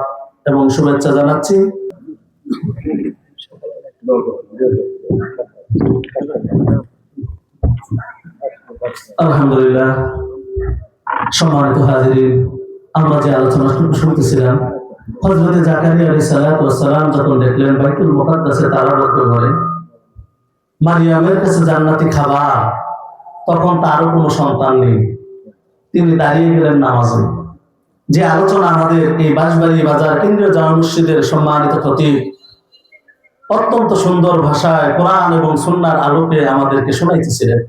Speaker 1: এবং শুভেচ্ছা জানাচ্ছি। আলহামদুলিল্লাহ, সম্মানিত হাজিরিন, আমরা যে আলোচনা শুনতেছিলাম, হযরতে জাকারিয়া আলাইহিস সালাতু ওয়াস সালাম যখন দেখলেন বাইতুল মুকাদ্দাসে তালাবদ্ধ ঘরে মারিয়ামের কাছে জান্নাতি খাবার, তখন তারও কোনো সন্তান নেই, তিনি দাঁড়িয়ে গেলেন নামাজে। যে আলোচনা আমাদের এই বাঁশবাড়ি বাজার কেন্দ্রীয় জামে মসজিদের সম্মানিত খতিব অত্যন্ত সুন্দর ভাষায় কোরআন এবং সুন্নাহর আলোকে আমাদেরকে শোনাইতেছিলেন।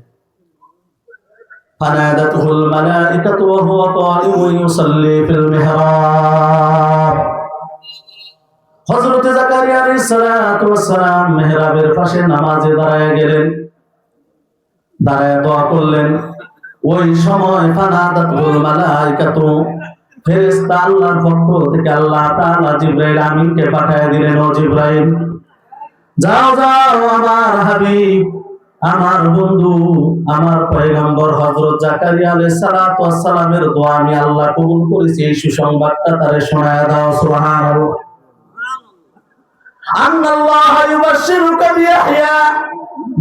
Speaker 1: ফানাদাতুহুল মালাইকাতু ওয়া হুয়া কায়িমুন ইউসাল্লি ফিল মিহরাব। হযরতে জাকারিয়া আলাইহিস সালাতু ওয়াস সালাম মিহরাবের পাশে নামাজে দাঁড়ায় গেলেন, দাঁড়ায় দোয়া করলেন। ওই সময় ফানাদাতুল মালাইকাতু, ফেরেশতা আল্লাহর পক্ষ থেকে আল্লাহ তাআলা জিবরাইল আমিনকে পাঠিয়ে দিলেন, ও জিবরাইল, যাও যাও, আমার হাবিব, আমার বন্ধু, আমার পয়গম্বর হযরত জাকারিয়া আলাইহিস সালাতু ওয়াস সালামের দোয়া আমি আল্লাহ কবুল করেছি, এই সুসংবাদটা তারে শোনায়া দাও। সুবহানাল্লাহ। আন্নাল্লাহা ইউবাশশিরুকা বিয়াহইয়া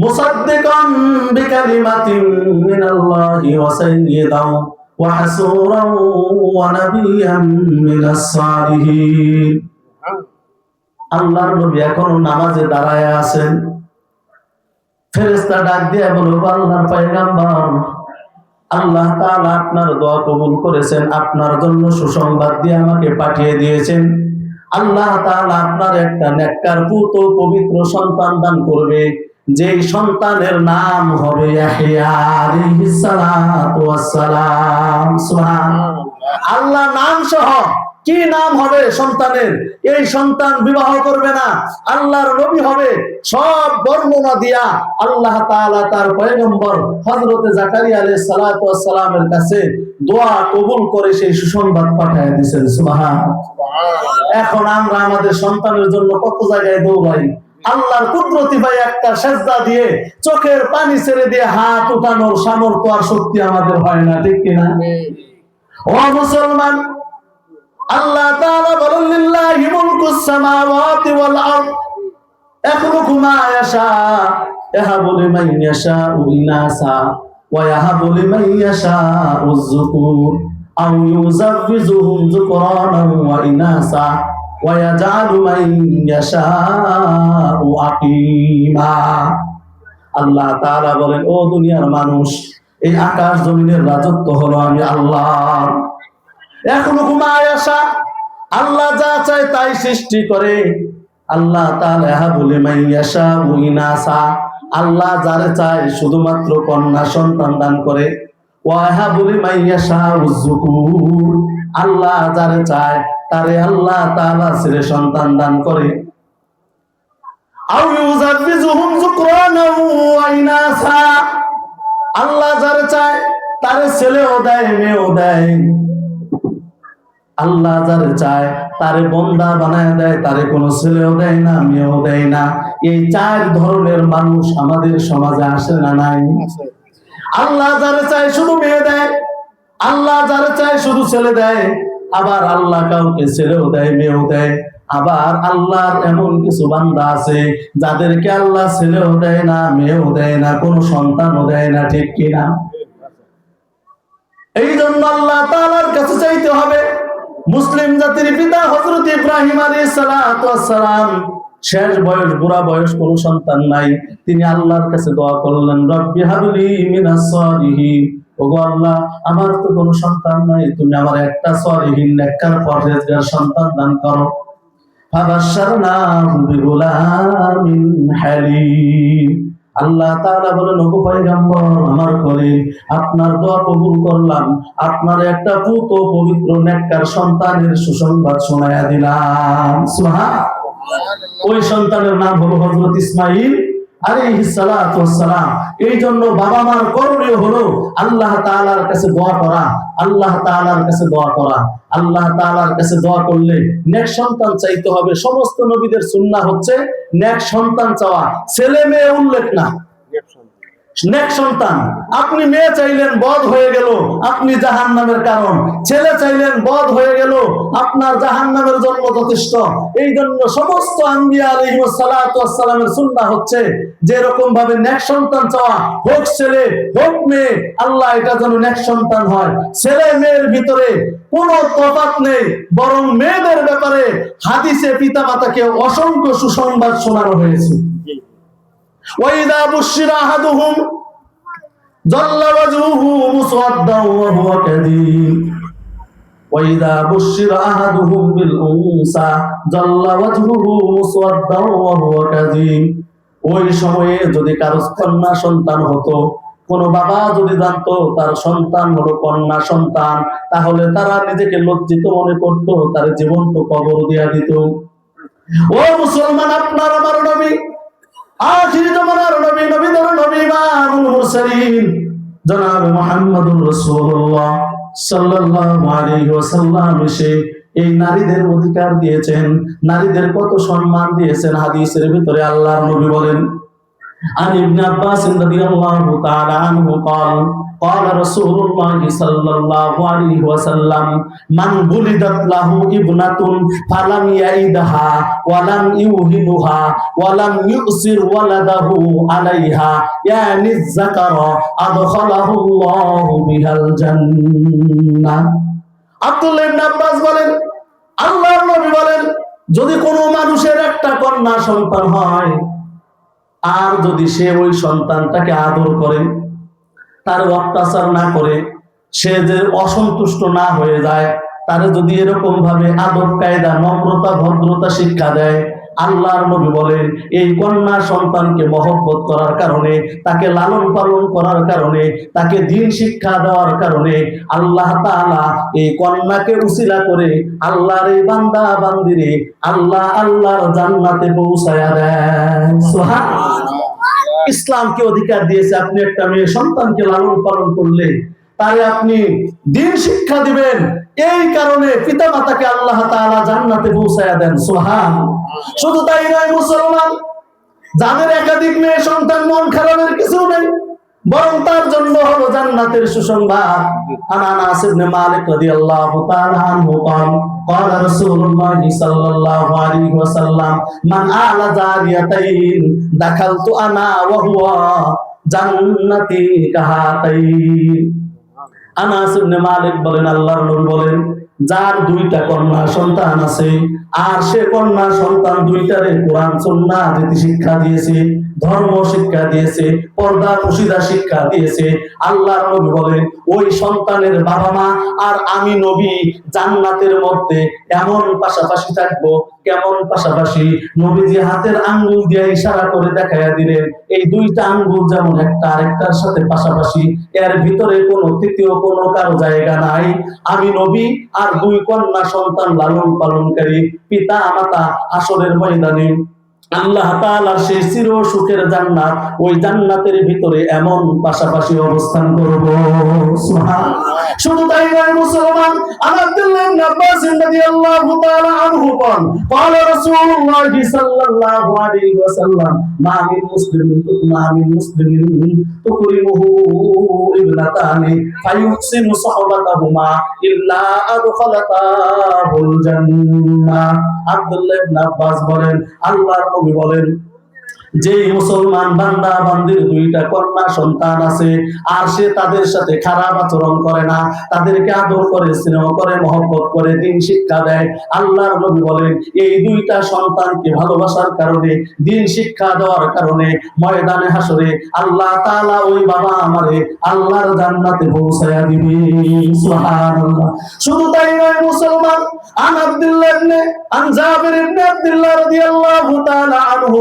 Speaker 1: মুসাদ্দিকান বিকালিমাতিন মিনাল্লাহি ওয়া সাইয়্যিদান ওয়া হাসূরান ওয়া নাবিয়্যান মিনাস সালিহিন। আল্লাহর নবী এখন নামাজে দাঁড়ায় আছেন। ফেরেশতা ডাক দিয়ে বলল, আল্লাহর পয়গম্বর, আল্লাহ তাআলা আপনার দোয়া কবুল করেছেন, আপনার জন্য সুসংবাদ দিয়ে আমাকে পাঠিয়ে দিয়েছেন। আল্লাহ তাআলা আপনার একটা নেককার পুত্র পবিত্র সন্তান দান করবে, যেই সন্তানের নাম হবে ইয়াহইয়া আলাইহিস সালাতু ওয়াস সালাম। সুবহানাল্লাহ। আল্লাহ নাম সহ কি নাম হবে সন্তানের, এই সন্তান বিবাহ করবে না, আল্লাহর নবী হবে, সব বর্ণনা দিয়া আল্লাহ তাআলা তার পয়গম্বর হযরতে জাকারিয়া আলাইহিস সালাতু ওয়াস সালামের কাছে দোয়া কবুল করে সেই সুসংবাদ পাঠিয়ে দিয়েছেন। সুবহানাল্লাহ। এখন আমরা আমাদের সন্তানের জন্য কত জায়গায় দৌড়াই, আল্লাহর কুদরতি ভাই একটা সেজদা দিয়ে চোখের পানি ছেড়ে দিয়ে হাত উঠানোর সামর্থ্য আর শক্তি আমাদের হয় না, ঠিক কিনা? ও মুসলমান, আল্লাহ তাআলা বলেন, লিল্লাহি মুলকুস সামাওয়াতি ওয়াল আরদ ইয়াখলুকু মা ইয়াশা ইয়াহাবু লিমান ইয়াশাউ ইনাসা ওয়া ইয়াহাবু লিমান ইয়াশাউ যুকুর আও ইউযাওযিজুহুম যুকরানান ওয়া ইনাসা ওয়া ইয়াজআলু মান ইয়াশাউ আকিমা। আল্লাহ তাআলা বলেন, ও দুনিয়ার মানুষ, এই আকাশ জমিনের রাজত্ব হলো আমি আল্লাহ। ইয়াখলুকু মা ইয়াশা, আল্লাহ যা চায় তাই সৃষ্টি করে। আল্লাহ তাআলা ইয়াহাবু লিমান ইয়াশাউ ইনাসা, আল্লাহ যারে চায় শুধুমাত্র কন্যা সন্তান দান করে। ওয়া ইয়াহাবু লিমান ইয়াশাউ যুকুর, আল্লাহ যারে চায় তারে আল্লাহ তাআলা ছেলে সন্তান দান করে। আও ইউযাওযিজুহুম যুকরানান ওয়া ইনাসা, আল্লাহ যারে চায় তারে ছেলেও দেয় মেয়েও দেয়। আল্লাহ যারে চায় তারে বন্দা বানায় দেয়, তারে কোনো ছেলেও দেয় না মেয়েও দেয় না। এই চার ধরনের মানুষ আমাদের সমাজে আসে না নাই? আল্লাহ যারে চায় শুধু মেয়ে দেয়, আল্লাহ যারে চায় শুধু ছেলে দেয়, আবার আল্লাহ কাউকে ছেলেও দেয় মেয়েও দেয়। আবার আল্লাহর এমন কিছু বান্দা আছে যাদেরকে আল্লাহ ছেলেও দেয় না, মেয়েও দেয় না, কোনো সন্তানও দেয় না, ঠিক কিনা? এই জন্য আল্লাহ তাআলার কাছে চাইতে হবে। মুসলিম জাতির পিতা হযরত ইব্রাহিম আলাইহিস সালাতু ওয়াস সালাম শেষ বয়স, বুড়া বয়স, কোনো সন্তান নাই, তিনি আল্লাহর কাছে দোয়া করলেন, রব্বি হাবলি মিনাস সালিহিন, ওগো আল্লাহ আমার তো কোনো সন্তান নাই, তুমি আমার একটা সলিহিন নেককার পরহেজগার সন্তান দান করো। ফাবাশশারনাহু বিগুলামিন হালিম। আল্লাহ তাআলা বলেন, ওগো পয়গম্বর আমার খলিল, আপনার দোয়া কবুল করলাম, আপনার একটা পুত পবিত্র নেককার সন্তানের সুসংবাদ শোনায়া দিলাম। সুবহানাল্লাহ। ওই সন্তানের নাম হলো হযরত ইসমাঈল আলাইহিস সালাতু ওয়াস সালাম। এই জন্য বাবা মার করণীয় হলো আল্লাহ তাআলার কাছে দোয়া করা, আল্লাহ তাআলার কাছে দোয়া করা। আল্লাহ তাআলার কাছে দোয়া করলে নেক সন্তান চাইতে হবে। সমস্ত নবীদের সুন্নাহ হচ্ছে নেক সন্তান চাওয়া, ছেলে মেয়ে উল্লেখ না, নেক সন্তান। আপনি মেয়ে চাইলেন, বদ হয়ে গেল, আপনি জাহান্নামের কারণ। ছেলে চাইলেন, বদ হয়ে গেল, আপনার জাহান্নামের জন্য যথেষ্ট। এই জন্য সমস্ত আম্বিয়া আলাইহিস সালাতু ওয়াস সালামের সুন্নাহ হচ্ছে যে এরকম ভাবে নেক সন্তান চাওয়া, হোক ছেলে হোক মেয়ে, আল্লাহ এটা যেন নেক সন্তান হয়। ছেলে মেয়ের ভিতরে কোনো তফাৎ নেই, বরং মেয়েদের ব্যাপারে হাদিসে পিতামাতাকে অসংখ্য সুসংবাদ শোনানো হয়েছে। وَإِذَا بُشِّرَ أَحَدُهُمْ ظَلَّ وَجْهُهُ مُسْوَدًّا وَهُوَ كَظِيمٌ وَإِذَا بُشِّرَ أَحَدُهُمْ بِالْأُنثَىٰ ظَلَّ وَجْهُهُ مُسْوَدًّا وَهُوَ كَظِيمٌ। ওই সময়ে যদি কারো কন্যা সন্তান হতো, কোন বাবা যদি জানতো তার সন্তান হলো কন্যা সন্তান, তাহলে তারা নিজেকে লজ্জিত মনে করত, তার জীবন্ত কবর দিয়া দিত। ও মুসলমান, আপনার আমার নবী, আখির জামানার নবী, নবীদের নবী, ইমামুল মুরসালিন জনাব মুহাম্মদুর রাসূলুল্লাহ সাল্লাল্লাহু আলাইহি ওয়াসাল্লাম এসে এই নারীদের অধিকার দিয়েছেন, নারীদের কত সম্মান দিয়েছেন। হাদিসের ভিতরে আল্লাহর নবী বলেন, عن ابن عباس رضي الله تعالى عنه قال قال رسول الله صلى الله عليه وسلم من ولدت له ابنة فلم يعدها ولم يوهنها ولم يؤثر ولده عليها يعني الذكر أدخله الله بها الجنة। আব্দুল্লাহ ইবনে আব্বাস বলেন, আল্লাহর নবী বলেন, যদি কোনো মানুষের একটা কন্যা সন্তান হয়, আর যদি সে ওই সন্তানটাকে আদর করে, তার অত্যাচার না করে, সে যে অসন্তুষ্ট না হয়ে যায়, তার যদি এরকম ভাবে আদব কায়দা, নম্রতা, ভদ্রতা শিক্ষা দেয়, আল্লাহর নবী বলেন এই কন্যা সন্তানকে মহব্বত করার কারণে, তাকে লালন পালন করার কারণে, তাকে দ্বীন শিক্ষা দেওয়ার কারণে আল্লাহ তাআলা এই কন্যাকে উসিলা করে আল্লাহর এই বান্দা বান্দিরে আল্লাহর জান্নাতে পৌঁছায়া দেন। সুবহানাল্লাহ। ইসলামকে অধিকার দিয়েছে, আপনি একটা মেয়ে সন্তানকে লালন পালন করলে তারে আপনি দ্বীন শিক্ষা দিবেন, এই কারণে পিতা মাতাকে আল্লাহ তাআলা জান্নাতে পৌঁছায়া দেন। সুবহানাল্লাহ। শুধু তাই নয় মুসলমান, যাদের একাধিক মেয়ে সন্তান, মন খারাপের কিছু নেই, বরং তার জন্য হলো জান্নাতের সুসংবাদ। আনাস ইবনে মালিক রাদিয়াল্লাহু তাআলা আনহু قال رسول الله صلى الله عليه وسلم من آل جاريتين دخلت أنا وهو জান্নাতি কাহাতাইন। আনাস ইবনে মালিক বলেন, আল্লাহর নবী বলেন, যার দুইটা কন্যা সন্তান আছে আর সে কন্যা সন্তান দুইটারে কোরআন সুন্নাহ নীতি শিক্ষা দিয়েছে, ধর্ম শিক্ষা দিয়েছে, পর্দা প্রশিদা শিক্ষা দিয়েছে, আল্লাহর নবী বলেন ওই সন্তানের বাবা মা আর আমি নবী জান্নাতের মধ্যে এমন পাশাপাশি থাকবো। কেমন পাশাপাশি? নবীজি হাতের আঙ্গুল দিয়ে ইশারা করে দেখাইয়া দিলেন এই দুইটা আঙ্গুল যেমন একটা আরেকটার সাথে পাশাপাশি, এর ভিতরে কোনো তৃতীয় কোনো কারো জায়গা নাই। আমি নবী আর দুই কন্যা সন্তান লালন পালনকারী পিতা মাতা হাসরের ময়দানে আল্লাহ তাআলার সেই চির সুখের জান্নাত, ওই জান্নাতের ভিতরে এমন পাশাপাশি অবস্থান করব। সুবহানাল্লাহ। শুধু তাই নয় মুসলমান, আব্দুল্লাহ ইবনে আব্বাস রাদিয়াল্লাহু তাআলা আনহু বলেন, قال رسول الله صلى الله عليه وسلم ما من مسلم تكرمه ابنتان فيحسن صحبتهما إلا أدخلتاه الجنة। আব্দুল্লাহ ইবনে আব্বাস বলেন, আল্লাহর নবী বলেন, যে মুসলমান বান্দা বান্দির দুইটা কন্যা সন্তান আছে, আর সে তাদের সাথে খারাপ আচরণ করে না, তাদেরকে আদর করে, স্নেহ করে, মহব্বত করে, দিন শিক্ষা দেয়, আল্লাহর নবী বলেন এই দুইটা সন্তানকে ভালোবাসার কারণে, দিন শিক্ষা দেওয়ার কারণে ময়দানে হাসরে আল্লাহ তাআলা ওই বাবা আমারে আল্লাহর জান্নাতে পৌঁছায়া দিবে। সুবহানাল্লাহ। শুধু তাই নয় মুসলমান, আন আব্দুল্লাহ ইবনে আন জাবির ইবনে আব্দুল্লাহ রাদিয়াল্লাহু তাআলা আনহু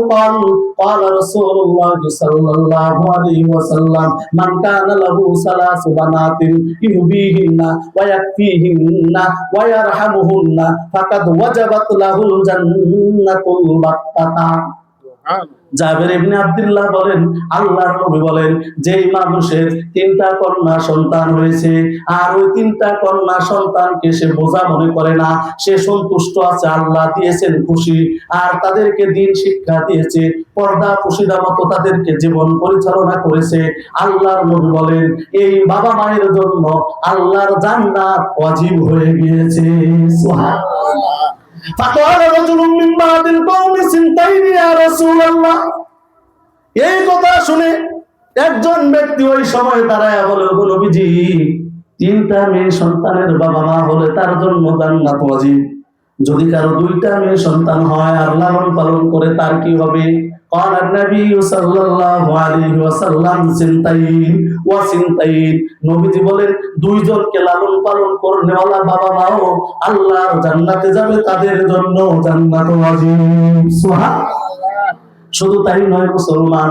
Speaker 1: قال رسول الله صلى الله عليه وسلم من كان له ثلاث بنات يهبيهن ويكفيهن ويرحمهن فقد وجبت له الجنة البتة। জাবের ইবনে আব্দুল্লাহ বলেন, আল্লাহর নবী বলেন, যেই মানুষের তিনটা কন্যা সন্তান হয়েছে আর ওই তিনটা কন্যা সন্তানকে সে বোঝা মনে করে না, সে সন্তুষ্ট আছে, আল্লাহ দিয়েছেন খুশি, আর তাদেরকে দিন শিক্ষা দিয়েছে, পর্দা পুশিদা মতো তাদেরকে জীবন পরিচালনা করেছে, আল্লাহর নবী বলেন এই বাবা মায়ের জন্য আল্লাহর জান্নাত ওয়াজিব হয়ে গিয়েছে। সুবহানাল্লাহ। فقال رجل من بعض القوم سنتين يا رسول الله। এই কথা শুনে একজন ব্যক্তি ওই সময় দাঁড়ায় বলে, ওগো নবীজি, তিনটা মেয়ে সন্তানের বাবা মা হলে তার জন্য জান্নাত ওয়াজিব, যদি কারো দুইটা মেয়ে সন্তান হয় আর লালন পালন করে তার কি হবে? قال النبي صلى الله عليه وسلم سنتين وسنتين। নবীজি বলেন দুইজনকে লালন পালন করনেওয়ালা বাবা মাও আল্লাহর জান্নাতে যাবে, তাদের জন্য জান্নাত ওয়াজিব। সুবহানাল্লাহ। শুধু তাই নয় মুসলমান,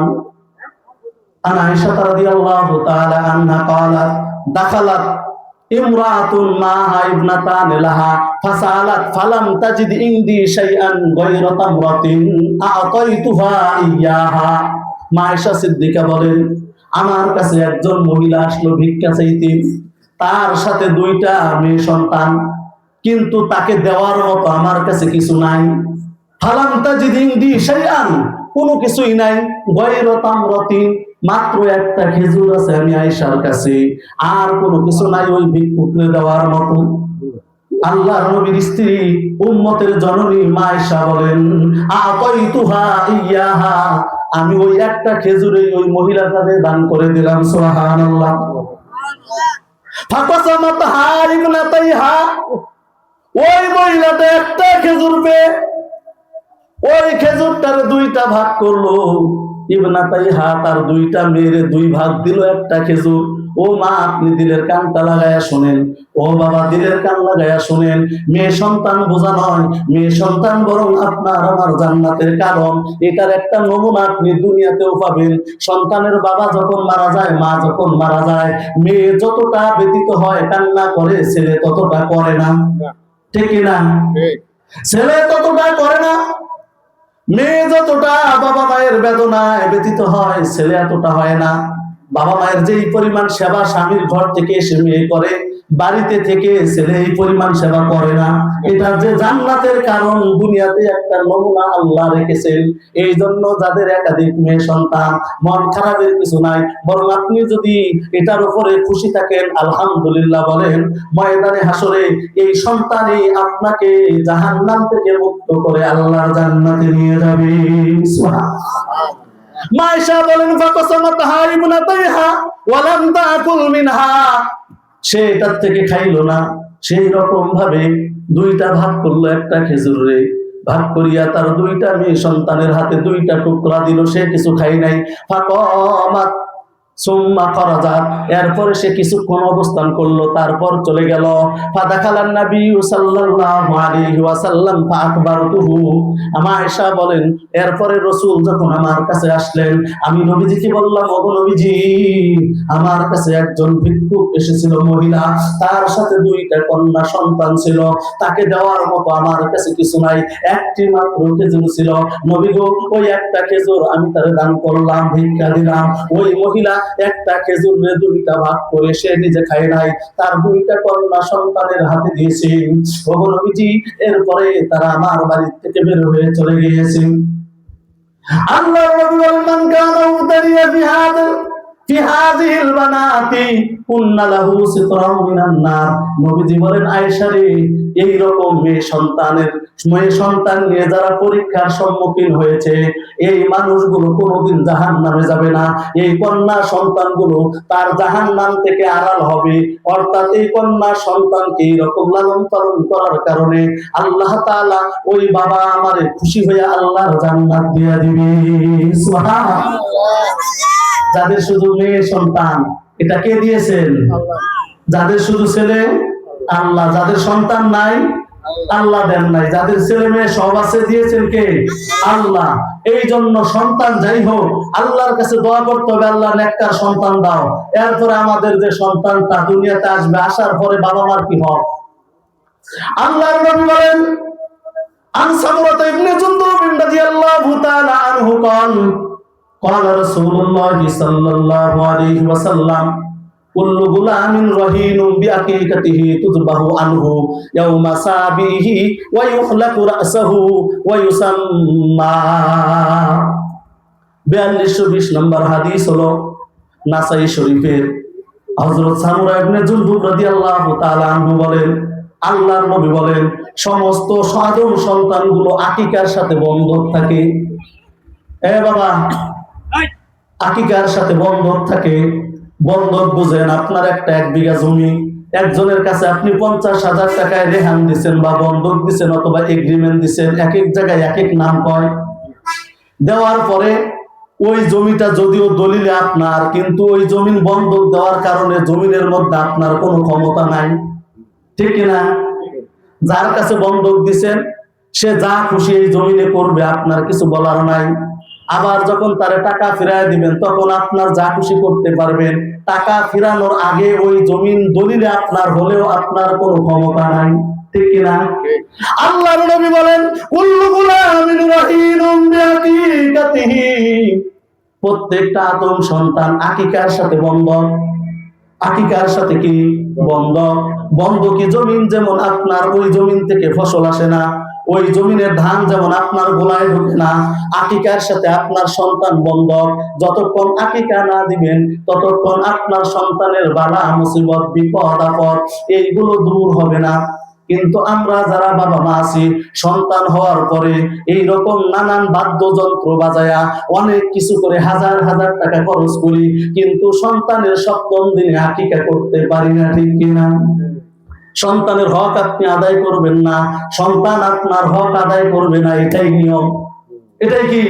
Speaker 1: আন আয়েশা রাদিয়াল্লাহু তাআলা আনহা قالت دخلت ইমরাতুন মাহা ইবনাতান লাহা ফাসালাত ফালাম তাজিদ ইনদি শাইআন গায়রা তামরাতিন আতাইতুহা ইয়াহা। মা আয়েশা সিদ্দিকা বলেন, আমার কাছে একজন মহিলা আসলো ভিক্ষা চাইতে, তার সাথে দুইটা মেয়ে সন্তান, কিন্তু তাকে দেওয়ার মতো আমার কাছে কিছু নাই। ফালাম তাজিদ ইনদি শাইআন, কোনো কিছুই নাই, গায়রা তামরাতিন, মাত্র একটা খেজুর আছে আমি আয়েশার কাছে, আর কোনো কিছু নাই ওই ভিক্ষুককে দেওয়ার মতো। আল্লাহর নবীর স্ত্রী উম্মতের জননী মা আয়েশা বলেন, আতাইতুহা ইয়াহা, আমি ওই একটা খেজুরে ওই মহিলাটাকে দান করে দিলাম। সুবহানাল্লাহ। ফাকাসামাত হারিবনাতাইহা, ওই মহিলাটা একটা খেজুর পেয়ে ওই খেজুরটার দুইটা ভাগ করলো। ইবনাতাইহা তার দুইটা মেয়ের দুই ভাগ দিল একটা খেজুর। ও মা, আপনি দিলের কানটা লাগায়া শুনেন, ও বাবা দিলের কান লাগায়া শুনেন, মেয়ে সন্তান বোঝা নয়, মেয়ে সন্তান বরং আপনার আমার জান্নাতের কারণ। এটার একটা নমুনা আপনি দুনিয়াতেও পাবেন। সন্তানের বাবা যখন মারা যায়, মা যখন মারা যায়, মেয়ে যতটা ব্যতীত হয়, কান্না করে, ছেলে ততটা করে না, ঠিক না? ছেলে ততটা করে না। মেয়ে যতটা বাবা মায়ের বেদনায় ব্যতীত হয়, ছেলে এতটা হয় না। বাবা মায়ের যে পরিমাণ সেবা স্বামীর ঘর থেকে এসে মেয়ে করে, বাড়িতে থেকে ছেলে এই পরিমাণ সেবা করে না। এটা যে জান্নাতের কারণ, দুনিয়াতে একটা নমুনা আল্লাহ রেখেছেন। এই জন্য যাদের একাধিক মেয়ে সন্তান, মন খারাপের কিছু নাই, বরং আপনি যদি এটার উপরে খুশি থাকেন, আলহামদুলিল্লাহ বলেন, ময়দানে হাসরে এই সন্তানই আপনাকে জাহান্নাম থেকে মুক্ত করে আল্লাহর জান্নাতে নিয়ে যাবে। সুবহানাল্লাহ। মা আয়েশা বলেন, ফাকাসামাত হারিবনাতাইহা ওয়া লাম তাকুল মিনহা, সে এটার থেকে খাইলো না, সেই রকম ভাবে দুইটা ভাগ করলো, একটা খেজুরে ভাগ করিয়া তার দুইটা মেয়ে সন্তানের হাতে দুইটা টুকরা দিল, সে কিছু খাই নাই। ফাকামাত সুম্মা খরাজা, এরপরে সে কিছুক্ষণ অবস্থান করলো, তারপর চলে গেল। ফাদাখালান নবী সাল্লাল্লাহু আলাইহি ওয়াসাল্লাম ফাআখবারতুহু। আয়েশা বলেন, এরপরে রাসূল যখন আমার কাছে আসলেন, আমি নবীজিকে বললাম, ওগো নবীজি, আমার কাছে একজন ভিক্ষুক এসেছিল, মহিলা, তার সাথে দুইটা কন্যা সন্তান ছিল, তাকে দেওয়ার মতো আমার কাছে কিছু নাই, একটি মাত্র খেজুর ছিল। নবী গো, ওই একটা খেজুর আমি তারে দান করলাম, ভিক্ষা দিলাম। ওই মহিলা একটা খেজুর দুইটা ভাগ করে সে নিজে খায় নাই, তার দুইটা কন্যা সন্তানের হাতে দিয়েছে। ওগো নবীজি, এরপরে তারা আমার বাড়ি থেকে বের হয়ে চলে গিয়েছে। আল্লাহর নবী বলেন, মান কানা মুতারিয়া ফি হাযিহিল বানাতি কুননা লাহু সিতরাম মিনান নার। নবীজি বলেন, আয়েশা রে, এই রকম মেয়ে সন্তান নিয়ে যারা পরীক্ষার সম্মুখীন হয়েছে, এই মানুষগুলো কোনোদিন জাহান্নামে যাবে না। এই কন্যা সন্তানগুলো তার জাহান্নাম থেকে আড়াল হবে। অর্থাৎ এই কন্যা সন্তানকে এইরকম লালন পালন করার কারণে আল্লাহ তাআলা ওই বাবা আমারে খুশি হয়ে আল্লাহর জান্নাত দিয়ে দিবে। সুবহানাল্লাহ। যাদের শুধু মেয়ে সন্তান, এটা কে দিয়েছেন? যাদের শুধু ছেলে, আল্লাহ। যাদের সন্তান নাই, আল্লাহ দেন নাই। যাদের ছেলে মেয়ে সব আছে, দিয়েছেন কে? আল্লাহ। এই জন্য সন্তান যাই হোক, আল্লাহর কাছে দোয়া করতে হবে, আল্লাহ নেককার সন্তান দাও। এরপরে আমাদের যে সন্তানটা দুনিয়াতে আসবে, আসার পরে বাবা মার কি হবে? আল্লাহর নবী বলেন, আন সামুরাত ইবনে জুনদুব রাদিয়াল্লাহু তাআলা আনহু قال رسول الله صلى الله عليه وسلم كل غلام رهين بعقيقته تذبح عنه يوم سابعه ويخلق رأسه ويسمى। 4220 নম্বর হাদিস হলো নাসাই শরীফের। হযরত সামুরা ইবনে জুনদুব রাদিয়াল্লাহু তাআলা আনহু বলেন, আল্লাহর নবী বলেন, সমস্ত সাধারণ সন্তানগুলো আকিকার সাথে বন্ধক থাকে। বাবা, আকিকার সাথে বন্ধক থাকে। বন্ধক বুঝেন, আপনার একটা 1 বিঘা জমি, একজনের কাছে আপনি 50,000 টাকায় রেহান দিচ্ছেন বা বন্ধক দিচ্ছেন অথবা এগ্রিমেন্ট দিচ্ছেন, এক এক জায়গায় এক এক নাম কয়। দেওয়ার পরে ওই জমিটা যদিও দলিলে আপনার, কিন্তু ওই জমিন বন্ধক দেওয়ার কারণে জমিনের মধ্যে আপনার কোনো ক্ষমতা নাই, ঠিক কিনা? যার কাছে বন্ধক দিচ্ছেন সে যা খুশি এই জমিনে করবে, আপনার কিছু বলার নাই। আবার যখন তারে টাকা ফিরায় দিবেন, তখন আপনার যা খুশি করতে পারবেন। টাকা ফিরানোর আগে ওই জমিন দলিলে আপনার হলেও আপনার কোনো ক্ষমতা নাই, ঠিক কিনা? আল্লাহর নবী বলেন, কুল্লু গুলামিন রাহিনুম বিআকিকাতিহি। প্রত্যেকটা আদম সন্তান আকিকার সাথে বন্ধক। আকিকার সাথে কি বন্ধক? বন্ধকি জমিন যেমন আপনার, ওই জমিন থেকে ফসল আসে না, ওই জমিনের ধান যেমন আপনার গোলায় ঢুকে না, আকিকার সাথে আপনার সন্তান বন্ধক। যতক্ষণ আকিকা না দিবেন, ততক্ষণ আপনার সন্তানের বালা মুসিবত, বিপদ আপদ এইগুলো দূর হবে না। কিন্তু আমরা যারা বাবা মা আছি, সন্তান হওয়ার পরে এই রকম নানান বাদ্যযন্ত্র বাজায়া অনেক কিছু করে হাজার হাজার টাকা খরচ করি, কিন্তু সন্তানের 7ম দিনে আকিকা করতে পারি না, ঠিক কিনা? সন্তানের হক আপনি আদায় করবেন না, সন্তান আপনার হক আদায় করবে না, এটাই নিয়ম। এটাই কি?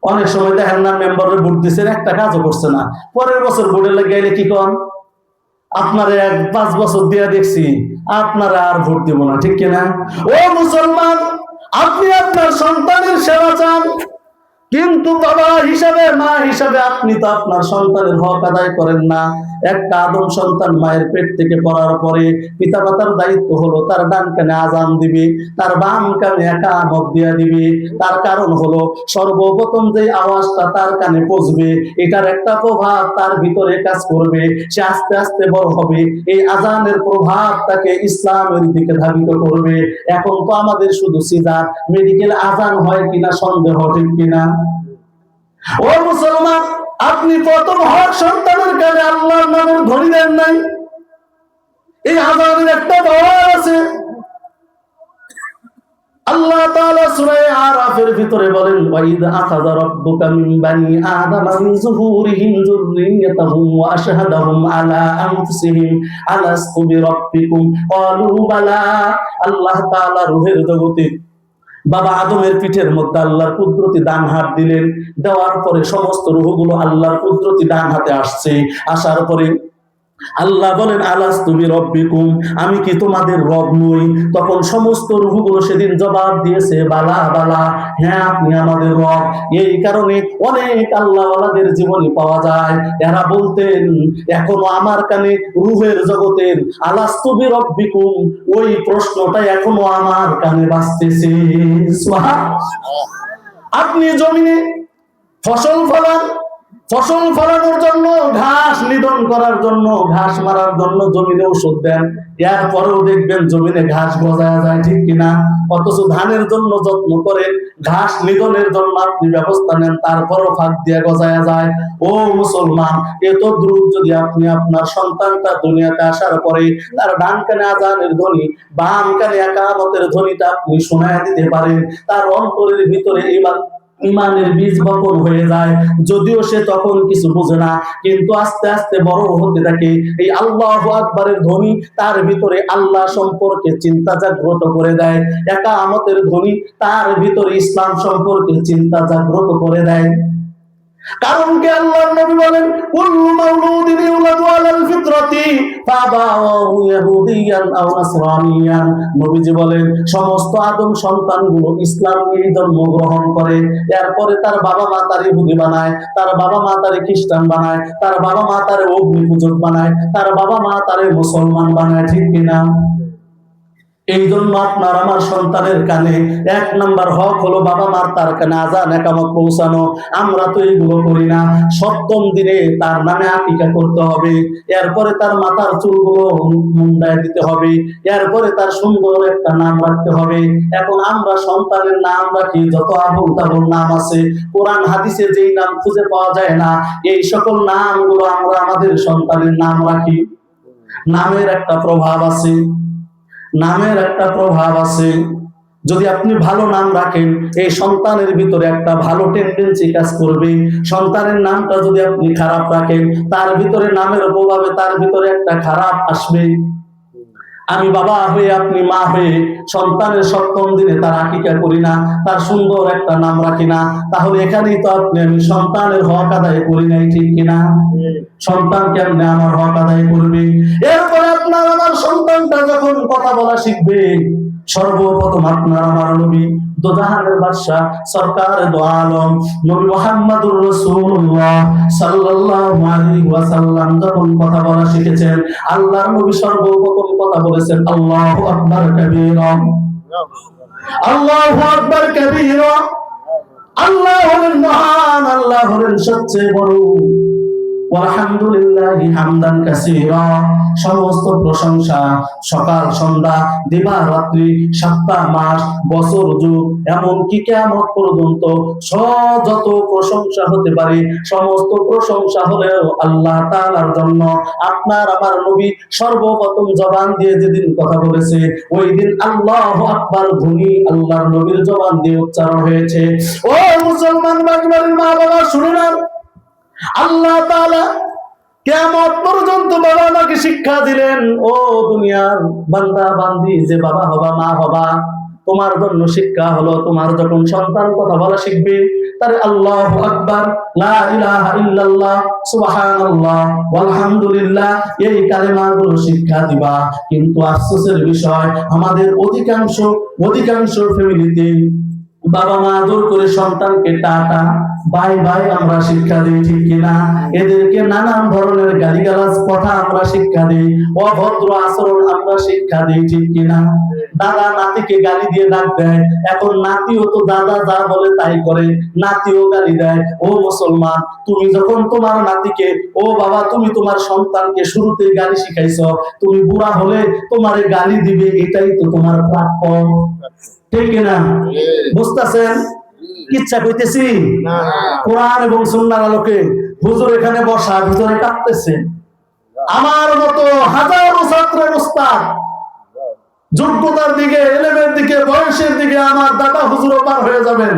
Speaker 1: অনেক সময় দেখেন না, মেম্বারের ভোট দিচ্ছেন, একটা কাজও করছে না, পরের বছর ভোটে লাগাইলে কি কন, আপনারা 5 বছর দিয়ে দেখছি, আপনারা আর ভোট দিব না, ঠিক কিনা? ও মুসলমান, আপনি আপনার সন্তানের সেবা চান, কিন্তু বাবা হিসাবে, মা হিসাবে আপনি তো আপনার সন্তানের হক আদায় করেন না। একটা আদম সন্তান মায়ের পেট থেকে পড়ার পরে পিতামাতার দায়িত্ব হলো তার ডান কানে আজান দিবে, তার বাম কানে একামত দিয়া দিবে। তার কারণ হলো সর্বপ্রথম যে আওয়াজটা তার কানে পৌঁছবে, এটার একটা প্রভাব তার ভিতরে কাজ করবে, সে আস্তে আস্তে বড় হবে, এই আজানের প্রভাব তাকে ইসলামের দিকে ধাবিত করবে। এখন তো আমাদের শুধু সিজার মেডিকেল আজান হয় কিনা সন্দেহ, ঠিক কিনা? ও মুসলমান, আপনি প্রথম হক সন্তানের কাছে আল্লাহর নামের ধ্বনি দেন নাই। এই আযানের একটা পাওয়ার আছে। আল্লাহ তাআলা সূরা আরাফের ভিতরে বলেন, ওয়াইদ আখাযা রাব্বুকা মিন বানি আদামা মিন যুহুরিহিম যুররিয়াতাহুম ওয়া আশহাদাহুম আলা আনফুসিহিম আলাস্তু বিরাব্বিকুম ক্বালু বালা। আল্লাহ তাআলা রূহের জগতে বাবা আদমের পিঠের মধ্যে আল্লাহর কুদরতি ডান হাত দিলেন, দেওয়ার পরে সমস্ত রূহগুলো আল্লাহর কুদরতি ডান হাতে আসছে। আসার পরে আল্লাহ বলেন, আলাস্তু বিরব্বিকুম, আমি কি তোমাদের রব নই? তখন সমস্ত রূহগুলো সেদিন জবাব দিয়েছে, বালা বালা, হ্যাঁ আপনি আমাদের রব। এই কারণে অনেক আল্লাহওয়ালাদের জীবনী পাওয়া যায়, এরা বলতেন, এখনো আমার কানে রূহের জগতের আলাস্তু বিরব্বিকুম ওই প্রশ্নটা এখনো আমার কানে বাজতেছে। সুবহানাল্লাহ। আপনি জমিনে ফসল ফলান, ফসল ফলানোর জন্য, ঘাস নিধন করার জন্য, ঘাস মারার জন্য জমিনে ওষুধ দেন, এরপরেও দেখবেন জমিনে ঘাস গজায় যায়, ঠিক কিনা? অথচ ধানের জন্য যত্ন করেন, ঘাস নিধনের জন্য আপনি ব্যবস্থা নেন, তারপরও ফাঁক দিয়ে গজায় যায়। ও মুসলমান, এত দ্রুত যদি আপনি আপনার সন্তানটা দুনিয়াতে আসার পরে তার ডান কানে আযানের ধ্বনি, বাম কানে ইকামতের ধ্বনিটা আপনি শোনায় দিতে পারেন, তার অন্তরের ভিতরে ইমানের বীজ বপন হয়ে যায়। যদিও সে তখন কিছু বোঝে না, কিন্তু আস্তে আস্তে বড় হতে থাকে, এই আল্লাহু আকবারের ধ্বনি তার ভিতরে আল্লাহ সম্পর্কে চিন্তা জাগ্রত করে দেয়। ইকামতের ধ্বনি তার ভিতরে ইসলাম সম্পর্কে চিন্তা জাগ্রত করে দেয়। কারণ কি আল্লাহর নবী বলেন, কুল্লু মাউলুদিন ইউলাদু আলাল ফিতরাতি ফাবাওয়াহু ইয়াহুদিয়ান আও নাসরানিয়ান। নবীজি বলেন, সমস্ত আদম সন্তানগুলো ইসলাম নিয়ে জন্মগ্রহণ করে, এরপরে তার বাবা মা তার ইহুদি বানায়, তার বাবা মা তার খ্রিস্টান বানায়, তার বাবা মা তার অগ্নি পূজক বানায়, তার বাবা মা তার মুসলমান বানায়, ঠিক কিনা? এই জন্য আপনার আমার সন্তানের কানে 1 নাম্বার হক হলো বাবা মার তার কানে আযান ইকামত পৌঁছানো। আমরা তো এইগুলো করি না। 7ম দিনে তার নামে আকিকা করতে হবে, এরপরে তার মাথার চুলগুলো মুন্ডায় দিতে হবে, এরপরে তার সুন্দর একটা নাম রাখতে হবে। এখন আমরা সন্তানের নাম রাখি যত আবুল তাবুল নাম আছে, কোরআন হাদিসে যেই নাম খুঁজে পাওয়া যায় না, এই সকল নামগুলো আমরা আমাদের সন্তানের নাম রাখি। নামের একটা প্রভাব আছে, নামের একটা প্রভাব আছে। যদি আপনি ভালো নাম রাখেন, এই সন্তানের ভিতরে একটা ভালো টেন্ডেন্সি কাজ করবে। সন্তানের নামটা যদি আপনি খারাপ রাখেন, তার ভিতরে নামের প্রভাবে তার ভিতরে একটা খারাপ আসবে। আমি বাবা হয়ে, আপনি মা হয়ে সন্তানের 7ম দিনে তার আকিকা করি না, তার সুন্দর একটা নাম রাখি না, তাহলে এখানেই তো আপনি আমি সন্তানের হক আদায় করি নাই, ঠিক কিনা? সন্তান কেমনে আমার হক আদায় করবে? এরপরে আপনার আমার সন্তানটা যখন কথা বলা শিখবে, সর্বপ্রথম আপনার আমার নবী, দোজাহানের বাদশা, সরকার দো আলম নবী মুহাম্মদুর রাসূলুল্লাহ সাল্লাল্লাহু আলাইহি ওয়াসাল্লাম যখন কথা বলা শিখেছেন, আল্লাহর নবী সর্বপ্রথম কথা বলেছেন, আল্লাহু আকবার কাবীরা, আল্লাহু আকবার কাবীরা। আল্লাহ হলেন মহান, আল্লাহ হলেন সবচেয়ে বড়। আলহামদুলিল্লাহি হামদান কাসীরা, সমস্ত প্রশংসা সকাল সন্ধ্যা দিবা রাত্রি 7টা মাস বছর যুগ এমনকি কিয়ামত পর্যন্ত যত প্রশংসা হতে পারে সমস্ত প্রশংসা হলেও আল্লাহ তাআলার জন্য। আপনার আমার নবী সর্বপ্রথম জবান দিয়ে যেদিন কথা বলেছে, ওই দিন আল্লাহু আকবার ধ্বনি আল্লাহর নবীর জবান দিয়ে উচ্চারণ হয়েছে। ও মুসলমান বাড়ির মা বাবা শুনে না, আল্লাহ তাআলা কিয়ামত পর্যন্ত বাবা মাকে শিক্ষা দিলেন, ও দুনিয়ার বান্দা বান্দি, যে বাবা হবা মা হবা, তোমার জন্য শিক্ষা হলো, তোমার যখন সন্তান কথা বলা শিখবে, তারে আল্লাহু আকবার, লা ইলাহা ইল্লাল্লাহ, সুবহানাল্লাহ, আলহামদুলিল্লাহ এই কালেমাগুলো শিক্ষা দিবা। কিন্তু আফসোসের বিষয়, আমাদের অধিকাংশ ফ্যামিলিতে বাবা মা আদর করে সন্তানকে টাটা বাই বাই আমরা শিক্ষা দিই, ঠিক কিনা? এদেরকে নানান ধরনের গালিগালাজ কথা আমরা শিক্ষা দিই, অভদ্র আচরণ আমরা শিক্ষা দিই, ঠিক কিনা? দাদা নাতিকে গালি দিয়ে ডাক দেয়, এখন নাতিও তো দাদা যা বলে তাই করে, নাতিও গালি দেয়। ও মুসলমান, তুমি যখন তোমার নাতিকে, ও বাবা তুমি তোমার সন্তানকে শুরুতে গালি শিখাইছো, তুমি বুড়া হলে তোমারে গালি দিবে, এটাই তো তোমার প্রাপ্য, ঠিক কিনা? বুঝতেছেন ইচ্ছা কইতেছি? কোরআন এবং সুন্নাহর আলোকে হুজুর এখানে বসা, ভিতরে কাঁপতেছে। আমার মতো হাজারো ছাত্রের উস্তাদ, যোগ্যতার দিকে, এলেমের দিকে, বয়সের দিকে আমার দাদা হুজুরও পার হয়ে যাবেন।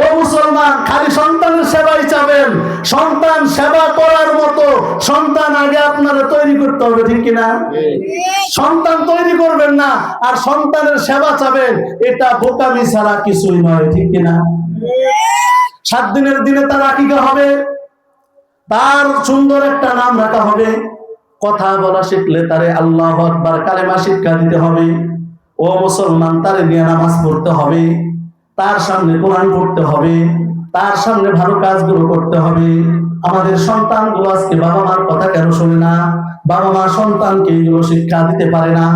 Speaker 1: ও মুসলমান, খালি সন্তানের সেবাই চাবেন, সন্তান সেবা করার মতো সন্তান আগে আপনারা তৈরি করতে হবে, ঠিক কিনা? সন্তান তৈরি করবেন না আর সন্তানের সেবা চাবেন, এটা বোকামি ছাড়া কিছুই নয়, ঠিক কিনা? 7 দিনের দিনে তার আকিকা হবে, তার সুন্দর একটা নাম রাখা হবে, কথা বলা শিখলে তারে আল্লাহু আকবার কালেমা শিক্ষা দিতে হবে। ও মুসলমান, তারে নিয়ে নামাজ পড়তে হবে, তার সামনে কোরআন পড়তে হবে, তার সামনে ভালো কাজগুলো করতে হবে। আমাদের সন্তানগুলো আজকে বাবা মার কথা কেন শোনে না? বাবা মা সন্তানকে এগুলো শিক্ষা দিতে পারে না,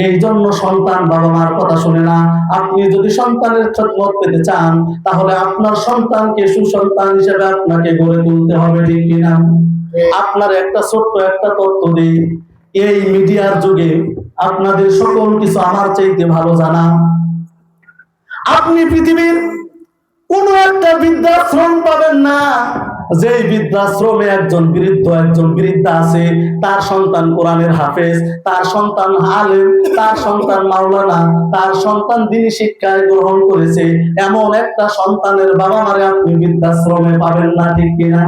Speaker 1: এই জন্য সন্তান বাবা মার কথা শোনে না। আপনি যদি সন্তানের খেদমত পেতে চান, তাহলে আপনার সন্তানকে সুসন্তান হিসেবে আপনাকে গড়ে তুলতে হবে, ঠিক কিনা? আপনার একটা ছোট্ট একটা তথ্য দিই, এই মিডিয়ার যুগে আপনাদের সকল কিছু আমার চাইতে ভালো জানা। আপনি পৃথিবীর কোন একটা বৃদ্ধাশ্রম পাবেন না যে বৃদ্ধাশ্রমে একজন বৃদ্ধ একজন বৃদ্ধা আছে, তার সন্তান কোরআনের হাফেজ, তার সন্তান আলেম, তার সন্তান মাওলানা, তার সন্তান দ্বীনি শিক্ষায় গ্রহণ করেছে, এমন একটা সন্তানের বাবা মারে আপনি বৃদ্ধাশ্রমে পাবেন না, ঠিক কিনা?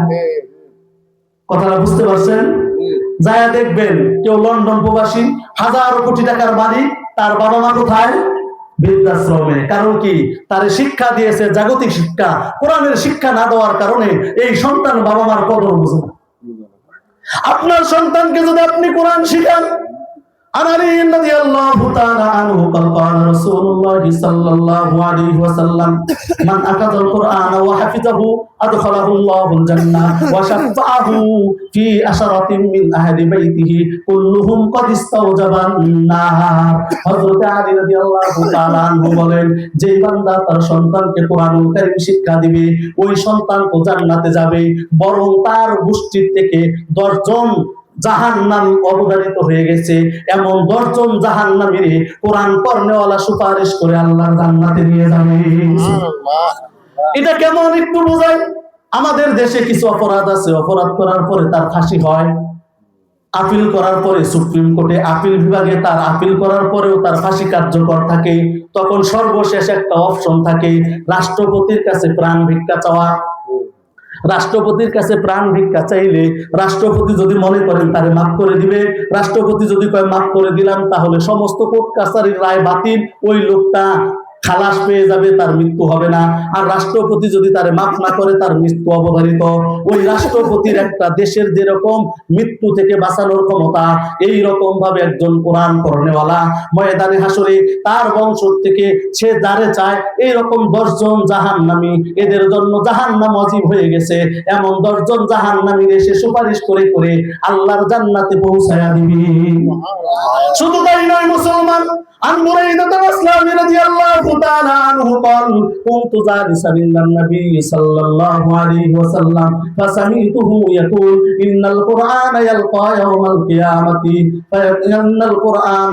Speaker 1: কথাটা বুঝতে পারছেন? যায়া দেখবেন, কেউ লন্ডন প্রবাসী, হাজারো কোটি টাকার বাড়ি, তার বাবা মা কোথায়? বৃদ্ধাশ্রমে। কারণ কি? তারে শিক্ষা দিয়েছে জাগতিক শিক্ষা, কোরআনের শিক্ষা না দেওয়ার কারণে এই সন্তান বাবা মার কদর বুঝে না। আপনার সন্তানকে যদি আপনি কোরআন শিখান, عن علي رضي الله تعالى عنه قال رسول الله صلى الله عليه وسلم من أخذ القرآن وحفظه أدخله الله الجنة وشفعه في عشرة من أهل بيته كلهم قد استوجب النار। হযরত আলী রাদিয়াল্লাহু তাআলা আনহু বলেন, যে বান্দা তার সন্তানকে কোরআনুল কারীম শিক্ষা দিবে, ওই সন্তান তো জান্নাতে যাবে, বরং তার গোষ্ঠীর থেকে 10 জন জাহান্নাম অবধারিত হয়ে গেছে, এমন 10 জন জাহান্নামীরে কোরআন পড়নেওয়ালা সুপারিশ করে আল্লাহর জান্নাতে নিয়ে যাবে। সুবহানাল্লাহ। এটা কেমন একটু বোঝায়? আমাদের দেশে কিছু অপরাধ আছে, অপরাধ করার পরে তার ফাঁসি হয়, আপিল করার পরে সুপ্রিম কোর্টে আপিল বিভাগে তার আপিল করার পরেও তার ফাঁসি কার্যকর থাকে। তখন সর্বশেষ একটা অপশন থাকে, রাষ্ট্রপতির কাছে প্রাণ ভিক্ষা চাওয়া। রাষ্ট্রপতির কাছে প্রাণ ভিক্ষা চাইলে রাষ্ট্রপতি যদি মনে করেন তারে মাফ করে দিবে, রাষ্ট্রপতি যদি কয় মাফ করে দিলাম, তাহলে সমস্ত কোর্ট কাছারির রায় বাতিল, ওই লোকটা খালাস পেয়ে যাবে, তার মৃত্যু হবে না। আর রাষ্ট্রপতি যদি তারে মাফ না করে, তার মৃত্যু অবধারিত। ওই রাষ্ট্রপতির একটা দেশের যেরকম মৃত্যু থেকে বাঁচানোর ক্ষমতা, এই রকম ভাবে একজন কোরআন পড়নেওয়ালা ময়দানে হাসরে তার বংশ থেকে সে যারে চায়, এইরকম 10 জন জাহান্নামী, এদের জন্য জাহান্নাম ওয়াজিব হয়ে গেছে, এমন 10 জন জাহান্নামীর এসে সুপারিশ করে করে আল্লাহর জান্নাতে পৌঁছায়া দিবে। শুধু তাই নয় মুসলমান, عن بريدة الأسلامي رضي الله تعالى عنه قال كنت جالسا عند النبي صلى الله عليه وسلم فسمعته يقول إن القرآن يلقى يوم القيامة فإن القرآن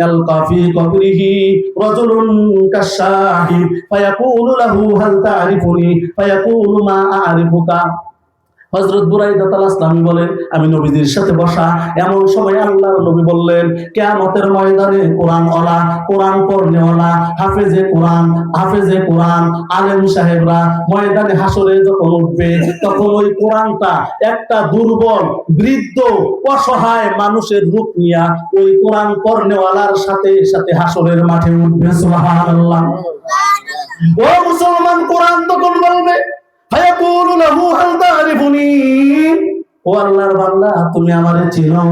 Speaker 1: يلقى في قبره رجل كالشاهد فيقول له هل تعرفني فيقول ما أعرفك। হযরত বুরাইদা আল-আসলামী বলেন, আমি নবীদের সাথে বসা, এমন সময় আল্লাহর নবী বললেন, কিয়ামতের ময়দানে কোরআনওয়ালা, কোরআন পড়নেওয়ালা, হাফেজে কোরআন আলেম সাহেবরা ময়দানে হাসরে যখন উঠবে, তখন ওই কোরআনটা একটা দুর্বল বৃদ্ধ অসহায় মানুষের রূপ নিয়া ওই কোরআন পড়নেওয়ালার সাথে সাথে হাসরের মাঠে উঠবে। সুবহানাল্লাহ। ও মুসলমান, কোরআন তখন বলবে, ফায়াকুলু লাহু হাল তা'রিফুনি, ও আল্লাহর বান্দা তুমি আমারে চিনো?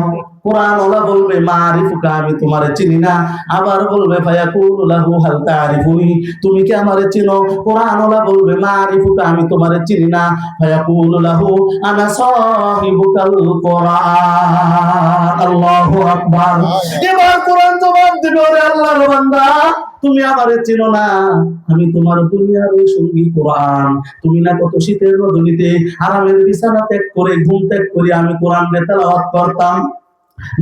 Speaker 1: কোরআনওয়ালা বলবে মা'রিফুকা, আমি তোমারে চিনি না। আবার বলবে ফায়াকুলু লাহু হাল তা'রিফুনি, তুমি কি আমারে চিনো? কোরআনওয়ালা বলবে মা'রিফুকা, আমি তোমারে চিনি না। ফায়াকুলু লাহু আনা সাহিবুকাল কোরআন। আল্লাহু আকবার। এবার কোরআন জবাব দিবে, ওরে আল্লাহর বান্দা তুমি আমারে চিনো না, আমি তোমার দুনিয়ার ওই সঙ্গী কোরআন। তুমি না কত শীতের রজনীতে আরামের বিছানা ত্যাগ করে, ঘুম ত্যাগ করে আমি কোরআন তেলাওয়াত করতাম,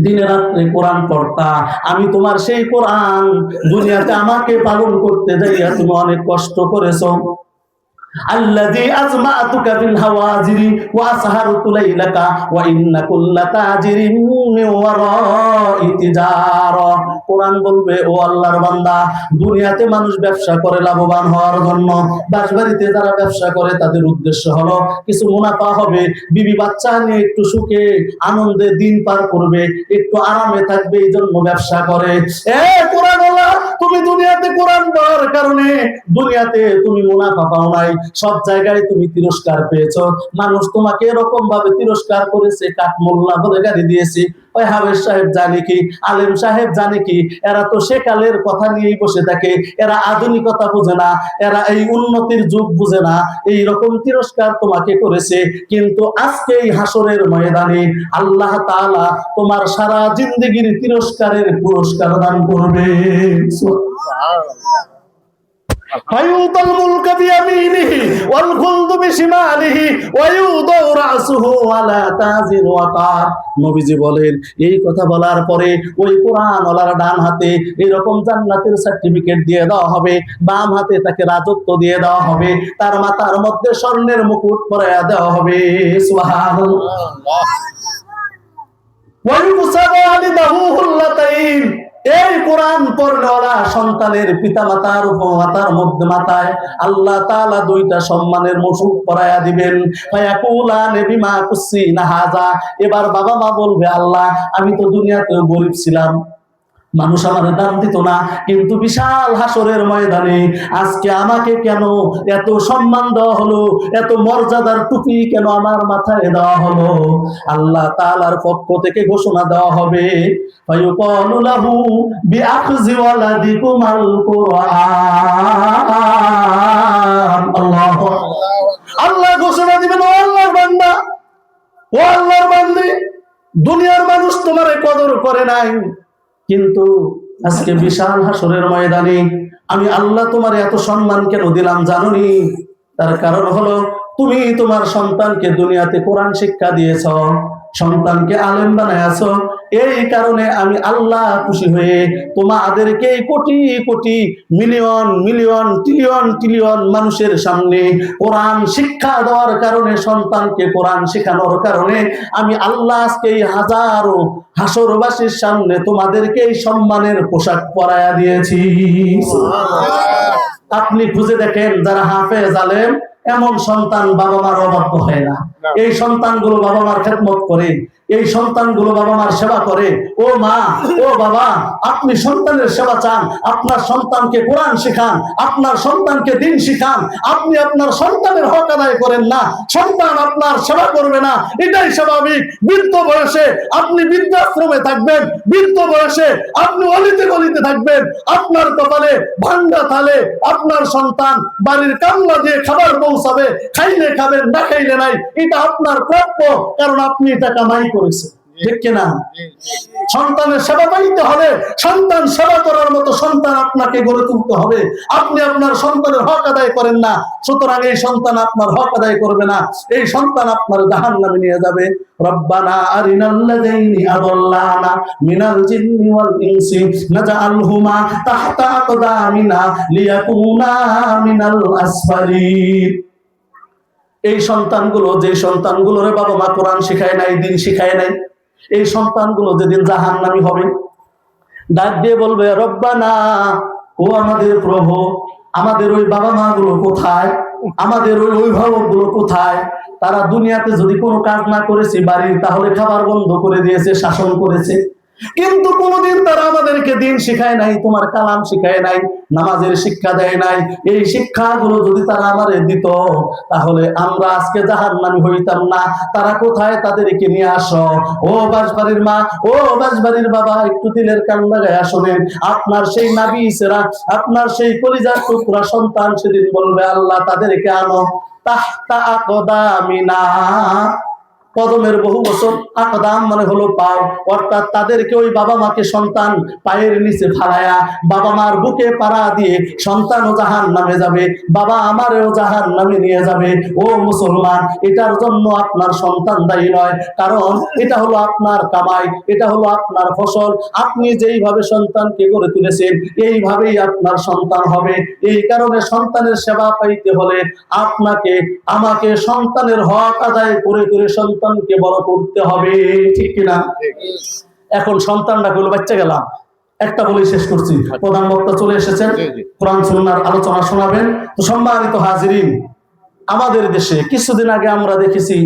Speaker 1: দিনে রাত্রে কোরআন পড়তা। আমি তোমার সেই কোরআন দুনিয়াতে আমাকে পালন করতে যাইয়া তুমি অনেক কষ্ট করেছো। الذي أزمعتك في الهواجر وأسهرت ليلك وإن كل تاجر من وراء تجارة। কোরআন বলবে, ও আল্লাহর বান্দা, দুনিয়াতে মানুষ ব্যবসা করে লাভবান হওয়ার জন্য, বাসবাড়িতে যারা ব্যবসা করে তাদের উদ্দেশ্য হলো কিছু মুনাফা হবে, বিবি বাচ্চা নিয়ে একটু সুখে আনন্দে দিন পার করবে, একটু আরামে থাকবে, এই জন্য ব্যবসা করে। কোরআন ওয়ালা, তুমি দুনিয়াতে কোরআন পড়ার কারণে দুনিয়াতে তুমি মুনাফা পাও নাই, সব জায়গায় তুমি তিরস্কার পেয়েছো। মানুষ তোমাকে এরকম ভাবে তিরস্কার করেছে, কাঠ মোল্লা বলে গাড়ি দিয়েছে। ওই হাফেজ সাহেব জানে কি, আলেম সাহেব জানে কি, এরা তো সেকালের কথা নিয়েই বসে থাকে, এরা আধুনিকতা বুঝে না, এরা এই উন্নতির যুগ বুঝে না, এই রকম তিরস্কার তোমাকে করেছে। কিন্তু আজকে এই হাসরের ময়দানে আল্লাহ তাআলা তোমার সারা জিন্দেগির তিরস্কারের পুরস্কার দান করবে। فيؤتى الملك بيمينه والخلد بشماله ويوضع رأسه على تاج الوقار। নবীজি বলেন, এই কথা বলার পরে ওই কোরআন ওয়ালার ডান হাতে এরকম জান্নাতের সার্টিফিকেট দিয়ে দেওয়া হবে, বাম হাতে তাকে রাজত্ব দিয়ে দেওয়া হবে, তার মাথার মধ্যে স্বর্ণের মুকুট পরাইয়া দেওয়া হবে। সুবহানাল্লাহ। ওয়া ইউসাবু আলিদাহু হুল্লাতাইন। এই কোরআন পড়নেওয়ালা সন্তানের পিতা মাতার মাথার মধ্যে মাথায় আল্লাহ তাআলা দুইটা সম্মানের মুকুট পরাইয়া দিবেন। ফায়াকুলানে বিমা কুসিনা হাযা। এবার বাবা মা বলবে, আল্লাহ, আমি তো দুনিয়াতে গরিব ছিলাম, মানুষ আমার দাম দিত না, কিন্তু বিশাল হাসরের ময়দানে আজকে আমাকে কেন এত সম্মান দেওয়া হলো, এত মর্যাদার টুপি কেন আমার মাথায় দেওয়া হলো? আল্লাহ তাআলার পক্ষ থেকে ঘোষণা দেওয়া হবে, ফায়ুকালু লাহু বিআখযি ওয়ালাদিকুমাল কুরআন। আল্লাহু আল্লাহ ঘোষণা দিবেন, ও আল্লাহর বান্দা, ও আল্লাহর বান্দি, দুনিয়ার মানুষ তোমারে কদর করে নাই, কিন্তু আজকে বিশাল হাসরের ময়দানে আমি আল্লাহ তোমার এত সম্মান কেন দিলাম জানোনি? তার কারণ হলো তুমি তোমার সন্তানকে দুনিয়াতে কোরআন শিক্ষা দিয়েছ, সন্তানকে আলেম বানায়াছ। এই কারণে আমি আল্লাহ খুশি হয়ে তোমাদেরকে crore crore million million trillion trillion মানুষের সামনে কোরআন শিক্ষা দেওয়ার কারণে, সন্তানকে কোরআন শেখানোর কারণে আমি আল্লাহ আজকে এই হাজারো হাসরবাসীর সামনে তোমাদেরকে এই সম্মানের পোশাক পরাইয়া দিয়েছি। আপনি খুঁজে দেখেন, যারা হাফেজ আলেম, এমন সন্তান বাবা মার অবাধ্য হয় না। এই সন্তানগুলো বাবা মার খেদমত করে, এই সন্তানগুলো বাবা মার সেবা করে। ও মা, ও বাবা, আপনি সন্তানের সেবা চান, আপনার সন্তানকে কোরআন শিখান, আপনার সন্তানকে দ্বীন শিখান। আপনি আপনার সন্তানের হক আদায় করেন না, সন্তান আপনার সেবা করবে না, এটাই স্বাভাবিক। বৃদ্ধ বয়সে আপনি বৃদ্ধাশ্রমে থাকবেন, বৃদ্ধ বয়সে আপনি অলিতে গলিতে থাকবেন, আপনার কপালে ভাঙ্গা থালে আপনার সন্তান বাড়ির কামলা দিয়ে খাবার পৌঁছাবে, খাইলে খাবেন, না খাইলে নাই, এটা আপনার প্রাপ্য, কারণ আপনি এটা কামাই করেছেন। ঠিক কিনা? সন্তানের সেবা পাইতে হলে সন্তান সেবা করার মতো সন্তান আপনাকে গড়ে তুলতে হবে। আপনি আপনার সন্তানের হক আদায় করেন না, সুতরাং এই সন্তান আপনার হক আদায় করবে না, এই সন্তান আপনার জাহান্নামে নিয়ে যাবে। রব্বানা আরিনাল্লাযীনা আদাল্লানা মিনাল জিন্নি ওয়াল ইনসি নাজআলহুমা তাহতা আকদামিনা লিয়াকুনা মিনাল আসফালিন। এই সন্তানগুলো, যে সন্তানগুলোরে বাবা মা কোরআন শিখায় নাই, দ্বীন শিখায় নাই, এই সন্তানগুলো যেদিন জাহান্নামী হবে, ডাক দিয়ে বলবে, রব্বানা, ও আমাদের প্রভু, আমাদের ওই বাবা মা গুলো কোথায়, আমাদের ওই অভিভাবক গুলো কোথায়? তারা দুনিয়াতে যদি কোনো কাজ না করেছে বাড়ির, তাহলে খাবার বন্ধ করে দিয়েছে, শাসন করেছে, কিন্তু কোনোদিন তারা আমাদেরকে দ্বীন শিখায় নাই, তোমার কালাম শিখায় নাই, নামাজের শিক্ষা দেয় নাই। এই শিক্ষাগুলো যদি তারা আমাদের দিত, তাহলে আমরা আজকে জাহান্নামী হইতাম না। তারা কোথায়? তাদেরকে নিয়ে আসো। ও বাসবাড়ির মা, ও বাসবাড়ির বাবা, একটু দিলের কান লাগায়া শোনেন। আপনার সেই নাবিসেরা, আপনার সেই কলিজার টুকরা সন্তান সেদিন বলবে, আল্লাহ তাদেরকে আনো, তাহতা আকদামিনা, কদমের বহু বছর, আকদাম মানে হলো পাও, অর্থাৎ তাদেরকে ওই বাবা মাকে সন্তান পায়ের নিচে ফালায়া বাবা মার বুকে পাড়া দিয়ে সন্তানও জাহান নামে যাবে, বাবা আমারেও জাহান নামে নিয়ে যাবে। ও মুসলমান, এটার জন্য আপনার সন্তান দায়ী নয়, কারণ এটা হলো আপনার কামাই, এটা হলো আপনার ফসল। আপনি যেইভাবে সন্তানকে গড়ে তুলেছেন এইভাবেই আপনার সন্তান হবে। এই কারণে সন্তানের সেবা পাইতে হলে আপনাকে আমাকে সন্তানের হক আদায় করে করে সন্তানকে বড় করতে হবে, ঠিক কিনা? এখন সন্তানটা গুলো বাচ্চা গেলাম, একটা বলেই শেষ করছি। প্রধান বক্তা চলে এসেছেন, কোরআন সুন্নাহর আলোচনা শোনাবেন। তো সম্মানিত হাজিরিন, আমাদের দেশে কিছুদিন আগে আমরা দেখেছি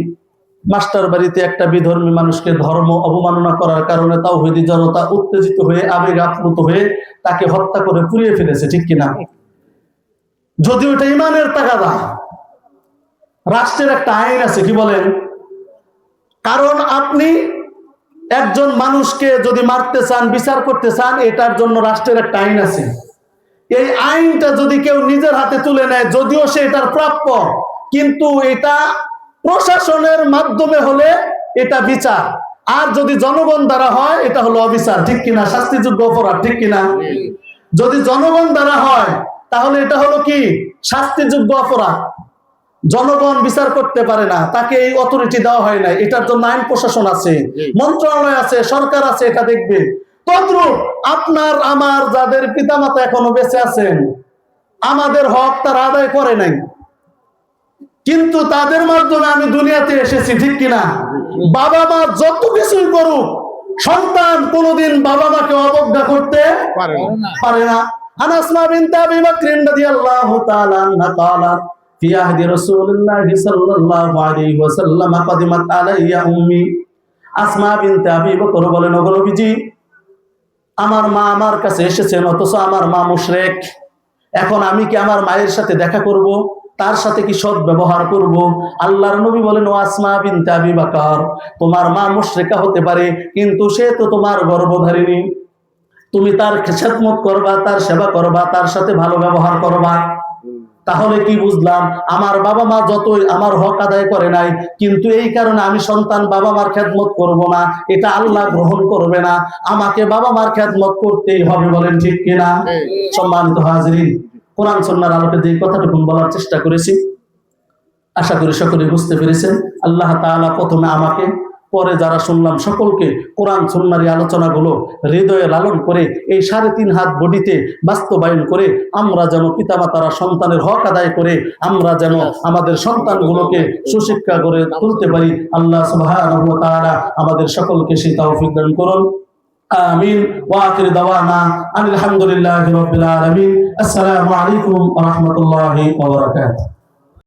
Speaker 1: মাস্টার বাড়িতে একটা বিধর্মী মানুষকে ধর্ম অবমাননা করার কারণে তাওহীদি জনতা উত্তেজিত হয়ে আবেগ আপ্লুত হয়ে তাকে হত্যা করে পুড়িয়ে ফেলেছে, ঠিক কিনা? যদিও এটা ইমানের তাগাদা, রাষ্ট্রের একটা আইন আছে, কি বলেন? কারণ আপনি একজন মানুষকে যদি মারতে চান, বিচার করতে চান, এটার জন্য রাষ্ট্রের একটা আইন আছে। এই আইনটা যদি কেউ নিজের হাতে তুলে নেয়, যদিও সে এটার প্রাপ্য, কিন্তু এটা প্রশাসনের মাধ্যমে হলে এটা বিচার, আর যদি জনগণ দ্বারা হয় এটা হলো অবিচার, ঠিক কিনা? শাস্তিযোগ্য অপরাধ, ঠিক কিনা? যদি জনগণ দ্বারা হয় তাহলে এটা হলো কি? শাস্তিযোগ্য অপরাধ। জনগণ বিচার করতে পারে না, তাকে এই অথরিটি দেওয়া হয় না, এটার জন্য আইন প্রশাসন আছে, মন্ত্রণালয় আছে, সরকার আছে, এটা দেখবে। তদ্রূপ আপনার আমার যাদের পিতামাতা এখনো বেঁচে আছেন, আমাদের হক তারা আদায় করে নাই, কিন্তু তাদের মাধ্যমে আমি দুনিয়াতে এসেছি, ঠিক কিনা? বাবা মা যত কিছুই করুক, সন্তান কোনোদিন বাবা মাকে অবজ্ঞা করতে পারে না। আনাস বিনতে আবি বকর রাদিয়াল্লাহু তাআলা আনহা قالت في عهد رسول الله صلى الله عليه وسلم قدمت علي امي। আসমা বিনতে আবি বকর বলেন, ওগো নবীজি, আমার মা আমার কাছে এসেছেন, অথচ আমার মা মুশরিক। এখন আমি কি আমার মায়ের সাথে দেখা করব? তার সাথে কি সৎ ব্যবহার করব? আল্লাহর নবী বলেন, ও আসমা বিনতে আবি বকর, তোমার মা মুশরিকা হতে পারে, কিন্তু সে তো তোমার গর্ভধারিণী। তুমি তার খেদমত করবা, তার সেবা করবা, তার সাথে ভালো ব্যবহার করবা। তাহলে কি বুঝলাম? আমার বাবা মা যতই আমার হক আদায় করে নাই, কিন্তু এই কারণে আমি সন্তান বাবা মার খেদমত করব না, এটা আল্লাহ গ্রহণ করবে না। আমাকে বাবা মার খেদমত করতেই হবে, বলেন ঠিক কিনা? সম্মানিত হাজিরিন, কোরআন সুন্নাহর আলোকে যে কথাটুকু বলার চেষ্টা করেছি, আশা করি সকলে বুঝতে পেরেছেন। আল্লাহ তাআলা প্রথমে আমাকে, পরে যারা শুনলাম সকলকে কোরআন সুন্নাহর আলোচনাগুলো হৃদয়ে লালন করে এই 3.5 হাত বডিতে বাস্তবায়ন করে আমরা যেন পিতামাতারা সন্তানের হক আদায় করে আমরা যেন আমাদের সন্তানগুলোকে সুশিক্ষা করে তুলতে পারি। আল্লাহ সুবহানাহু ওয়া তাআলা আমাদের সকলকে সেই তৌফিক দান করুন। আমিন। ওয়া আখির দাওয়ানা আলহামদুলিল্লাহি রাব্বিল আলামিন। আসসালামু আলাইকুম ওয়া রাহমাতুল্লাহি ওয়া বারাকাতুহু।